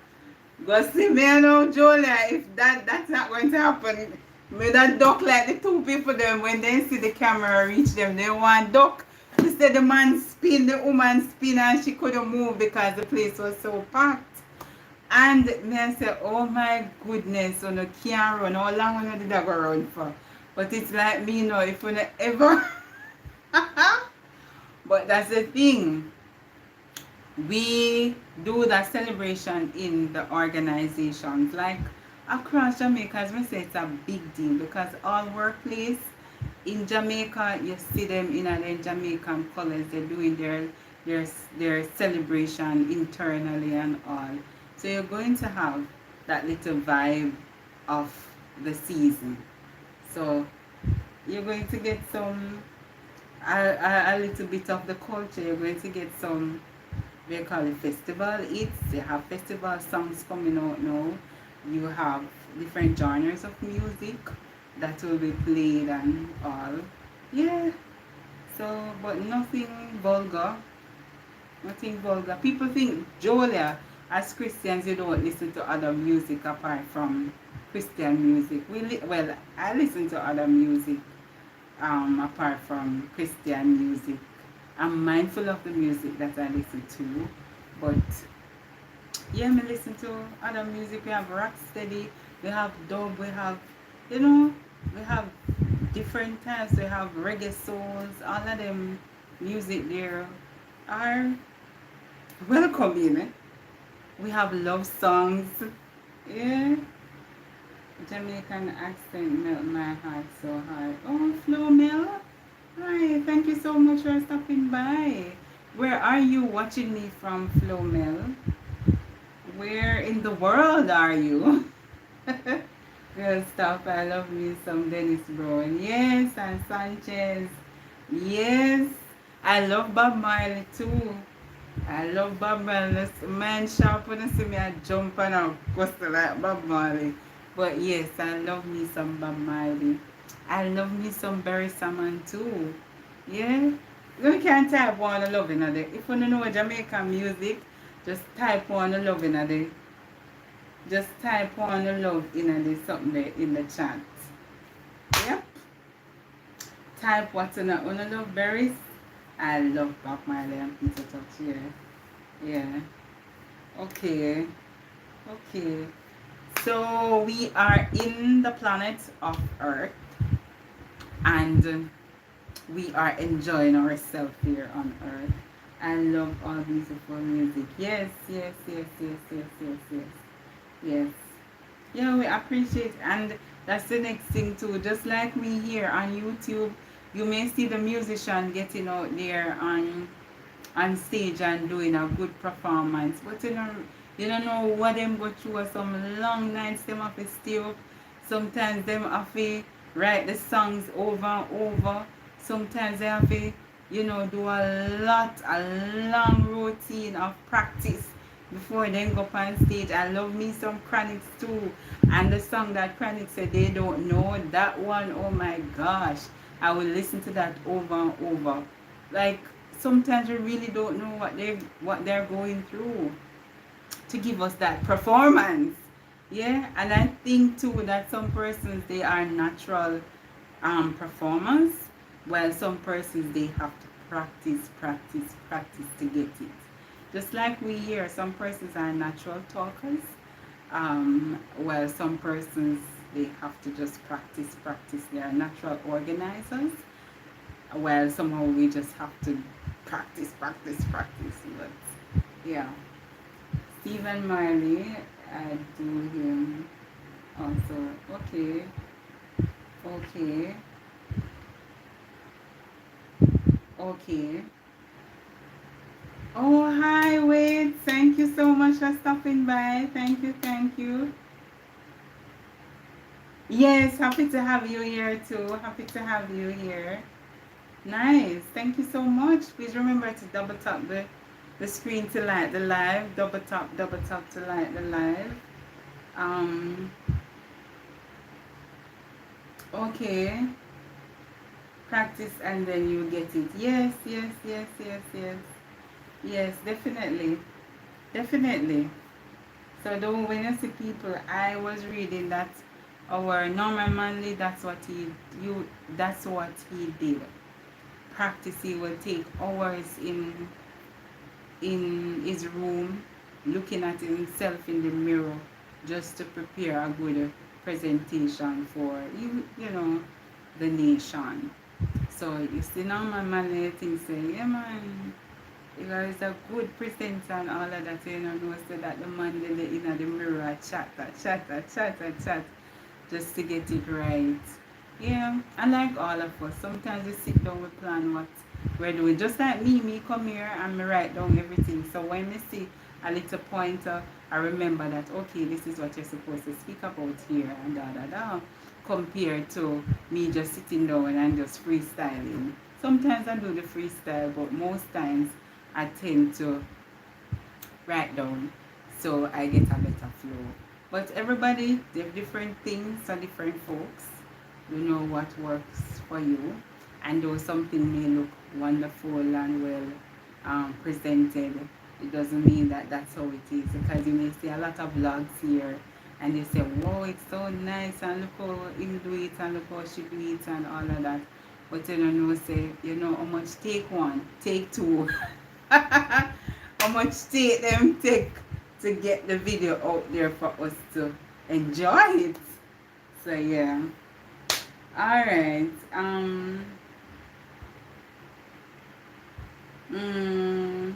Go see me now, Julia. If that's not going to happen, may that duck like the two people them when they see the camera reach them, they want duck. Instead the man spin, the woman spin, and she couldn't move because the place was so packed. And me I say, oh my goodness, so no can't run. How long will did I go run for? But it's like me now, if you ever but that's the thing. we do that celebration in the organizations like across Jamaica. As we say, it's a big deal because all workplace in Jamaica, you see them in their Jamaican colors. They're doing their their celebration internally and all. So you're going to have that little vibe of the season. So you're going to get some a little bit of the culture. You're going to get some, we call it festival eats. They have festival songs coming out now. You have different genres of music that will be played and all. Yeah. So, but nothing vulgar. Nothing vulgar. People think, Jolia, as Christians, you don't listen to other music apart from Christian music. Well, I listen to other music apart from Christian music. I'm mindful of the music that I listen to, but yeah, me listen to other music. We have rock steady, we have dub, we have, you know, we have different types. We have reggae souls. All of them music there are welcoming. We have love songs. Yeah, Jamaican accent melt my heart so hard. Oh, Flo Mel. Hi, thank you so much for stopping by. Where are you watching me from, Flo Mel? Where in the world are you? Good stuff. I love me some Dennis Brown. Yes, and Sanchez. Yes. I love Bob Marley too. I love Bob Marley. Man sharp when I see me I jump and I coast like Bob Marley. But yes, I love me some Bob Marley. I love me some Barry Salmon too. Yeah. You can type one love in there. If you don't know Jamaican music, just type one love in there. Just type one love in there something there in the chat. Yep. Type what you love berries. I love Bob Marley and Peter Touch. Yeah. Yeah. Okay. Okay. So we are in the planet of Earth and we are enjoying ourselves here on Earth. I love all beautiful music. Yes, yes, yes, yes, yes, yes, yes. Yes. Yeah, we appreciate, and that's the next thing too. Just like me here on YouTube, you may see the musician getting out there on stage and doing a good performance, but you don't know what them go through. Some long nights them have to stay up. Sometimes them have to write the songs over and over. Sometimes they have to, do a long routine of practice before they go up on stage. I love me some Chronics too. And the song that Chronics said they don't know, that one, oh my gosh. I will listen to that over and over. Like sometimes we really don't know what they're going through to give us that performance. Yeah, and I think too that some persons they are natural performers, while some persons they have to practice to get it. Just like we here, some persons are natural talkers, while some persons they have to just practice. They are natural organizers, while somehow we just have to practice. But yeah, Stephen Marley, I do him also. Okay, okay, okay. Oh, hi, Wade. Thank you so much for stopping by. Thank you, thank you. Yes, happy to have you here too. Happy to have you here. Nice. Thank you so much. Please remember to double tap the screen to like the live. Double tap to like the live. Um, okay. Practice and then you get it. Yes, yes, yes, yes, yes. Yes, definitely. Definitely. So though when you see people, I was reading that our Norman Manley, that's what he did. Practice he will take hours in his room looking at himself in the mirror just to prepare a good presentation for the nation. So you see Norman Manley things say, yeah man, You know, it's a good presenter and all of that, you know so that the man then in the mirror chat just to get it right. Yeah, and like all of us, sometimes we sit down, we plan what we're doing. Just like me come here and me write down everything. So when we see a little pointer, I remember that, okay, this is what you're supposed to speak about here and da da da. Compared to me just sitting down and just freestyling. Sometimes I do the freestyle, but most times I tend to write down so I get a better flow. But everybody, they have different things for different folks. You know what works for you. And though something may look wonderful and well presented, it doesn't mean that that's how it is. Because you may see a lot of vlogs here and they say, wow, it's so nice and look how him do it and look how she do it and all of that. But you don't know, say, you know how much take one, take two. How much take to get the video out there for us to enjoy it. So yeah. Alright. Mm,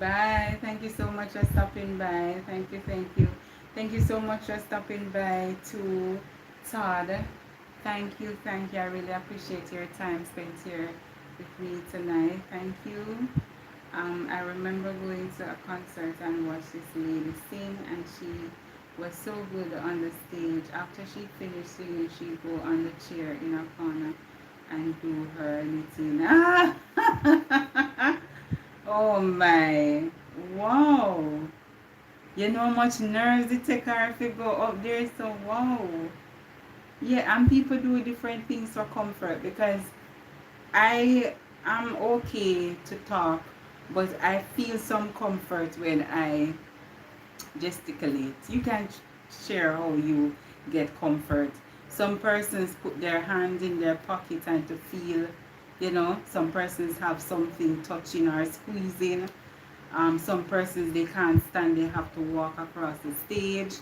Bye. Thank you so much for stopping by. Thank you, thank you. Thank you so much for stopping by to Todd. Thank you, thank you. I really appreciate your time spent here with me tonight. Thank you. I remember going to a concert and watched this lady sing, and she was so good on the stage. After she finished singing, she'd go on the chair in a corner and do her knitting. Oh my, wow. You know how much nerves it take her if you go up there, so wow. Yeah, and people do different things for comfort because I am okay to talk, but I feel some comfort when I gesticulate. You can share how you get comfort. Some persons put their hand in their pocket and to feel, some persons have something touching or squeezing. Some persons they can't stand, they have to walk across the stage.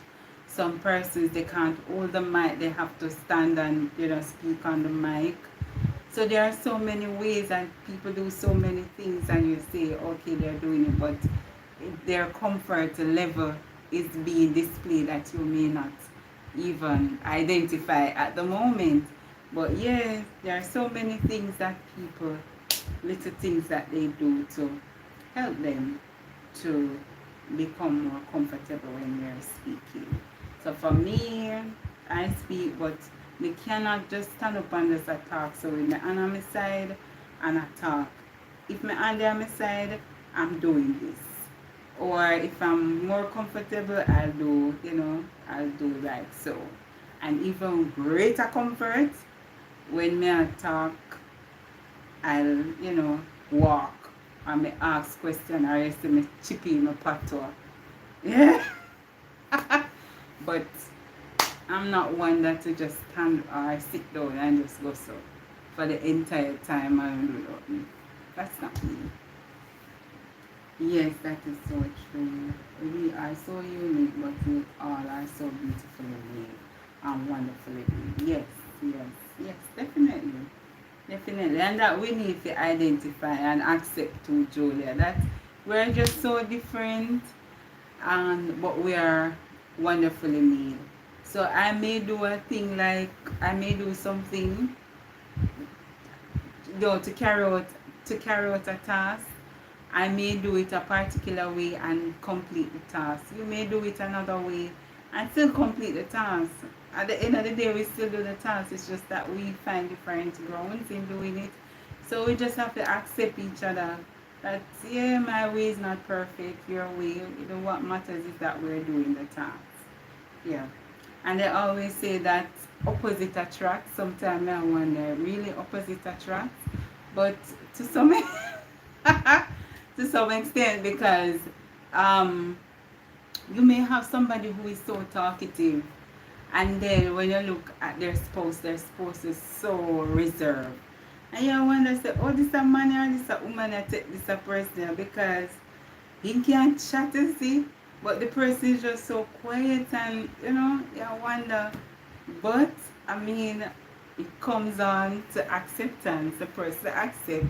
Some persons they can't hold the mic, they have to stand and speak on the mic. So there are so many ways and people do so many things and you say, okay, they're doing it, but their comfort level is being displayed that you may not even identify at the moment. But yes, there are so many things that people, little things that they do to help them to become more comfortable when they're speaking. So for me, I speak, but we cannot just stand up and just talk. So with my hand on my side and I talk. If my hand on my side, I'm doing this. Or if I'm more comfortable, I'll do like so. And even greater comfort, when I talk, I'll, walk. I may ask questions or I see me chip in my patois. Yeah. But I'm not one that to just stand or sit down and just go so for the entire time I don't do nothing. That's not me. Yes, that is so true. We are so unique, but we all are so beautifully made and wonderfully made. Yes, definitely. Definitely. And that we need to identify and accept too, Julia, that we're just so different and but we are wonderfully made. So I may do a thing like I may do something to carry out a task. I may do it a particular way and complete the task. You may do it another way and still complete the task. At the end of the day, we still do the task. It's just that we find different grounds in doing it. So we just have to accept each other. That, yeah, my way is not perfect. Your way, what matters is that we're doing the task. Yeah. And they always say that opposite attracts. Sometimes I wonder, really opposite attracts? But to some to some extent, because you may have somebody who is so talkative, and then when you look at their spouse is so reserved. And you wonder, say, oh, this a man or this a woman that take this a person, because he can't chat, you see, but the person is just so quiet and, you wonder. But, I mean, It comes on to acceptance. The person accept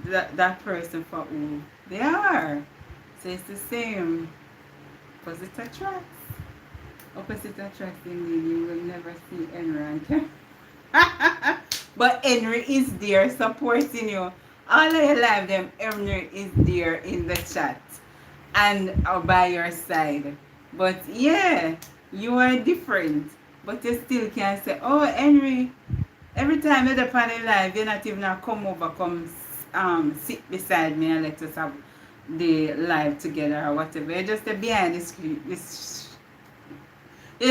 that person for who they are. So it's the same. Opposite attracts. Opposite attracts indeed. You will never see Enron. But Henry is there supporting you. All of your life, them Henry is there in the chat and by your side. But yeah, you are different. But you still can say, oh Henry, every time you're upon the live, you're not even gonna come over, come sit beside me and let us have the live together or whatever. You're just a behind the screen. You're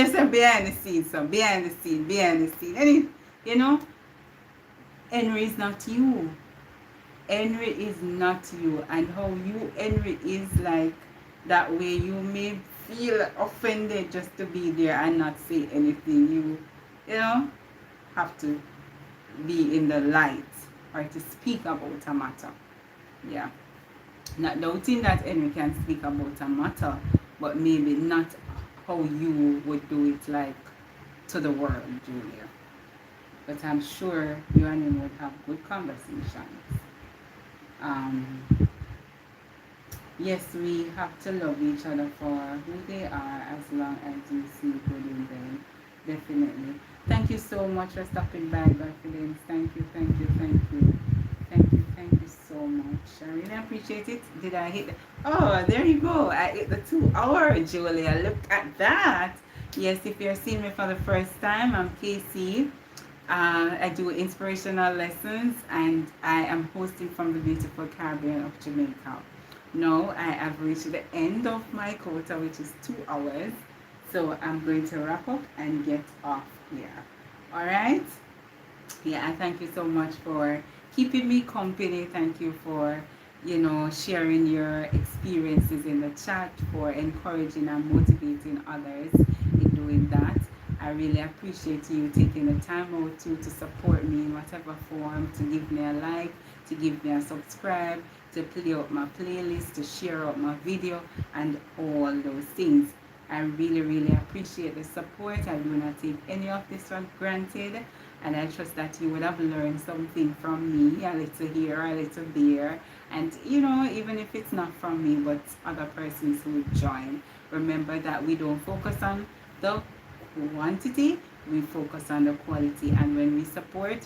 just a behind the scenes, so behind the scene, behind the scene. And it, you know, Henry is not you. Henry is not you. And how you, Henry, is like that way, you may feel offended just to be there and not say anything. You know, have to be in the light or to speak about a matter. Yeah. Not doubting that Henry can speak about a matter, but maybe not how you would do it like to the world, Julia. But I'm sure you and him would have good conversations. Um, yes, we have to love each other for who they are as long as you see good in them. Definitely. Thank you so much for stopping by, Confidence. Thank you, thank you, thank you. Thank you so much. I really appreciate it. Did I hit the... Oh, there you go. I hit the 2 hour, Julia. Look at that. Yes, if you're seeing me for the first time, I'm Casey. I do inspirational lessons and I am hosting from the beautiful Caribbean of Jamaica. Now I have reached the end of my quota, which is 2 hours. So I'm going to wrap up and get off here. Alright? Yeah, I thank you so much for keeping me company. Thank you for, sharing your experiences in the chat, for encouraging and motivating others in doing that. I really appreciate you taking the time out to support me in whatever form, to give me a like, to give me a subscribe, to play out my playlist, to share out my video, and all those things. I really, really appreciate the support. I do not take any of this for granted. And I trust that you would have learned something from me, a little here, a little there. And, even if it's not from me, but other persons who join, remember that we don't focus on the quantity, we focus on the quality. And when we support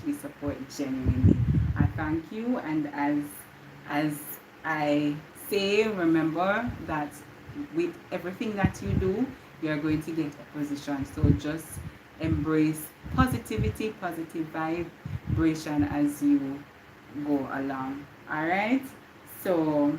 genuinely. I thank you. And as I say, remember that with everything that you do, you're going to get opposition. So just embrace positivity, positive vibration as you go along. Alright? So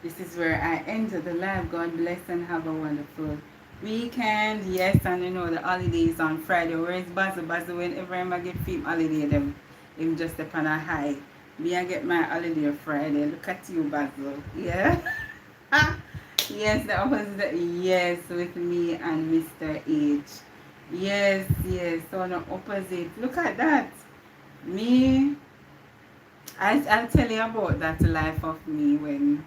this is where I end the live. God bless and have a wonderful weekend. Yes, and the holiday is on Friday. Where is Basil? Basil, whenever I get film holiday, them him just upon a high. Me I get my holiday Friday. Look at you, Basil. Yeah. Yes, that was yes with me and Mr. H. Yes, so the opposite. Look at that. Me, I'll tell you about that life of me when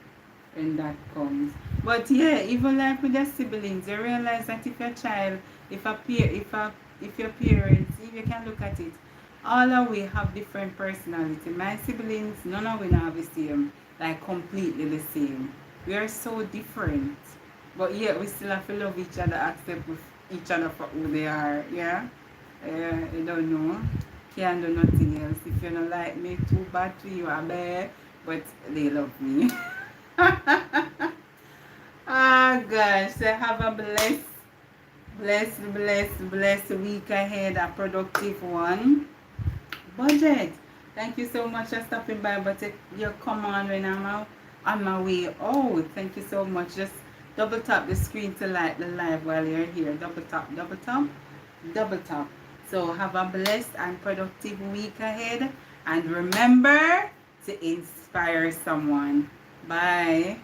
that comes. But yeah, even like with your siblings, you realize that if your child, if your parents, if you can look at it, all of we have different personality. My siblings, none of we have the same, like completely the same. We are so different. But yet we still have to love each other, accept with each other for who they are. Yeah? I don't know. Can't do nothing else. If you don't like me, too bad to you, I bet. But they love me. Ah gosh. So have a blessed week ahead. A productive one. Budget. Thank you so much for stopping by. But you come on when I'm out on my way out. Thank you so much. Just double tap the screen to like the live while you're here. Double tap, double tap, double tap. So have a blessed and productive week ahead. And remember to inspire someone. Bye.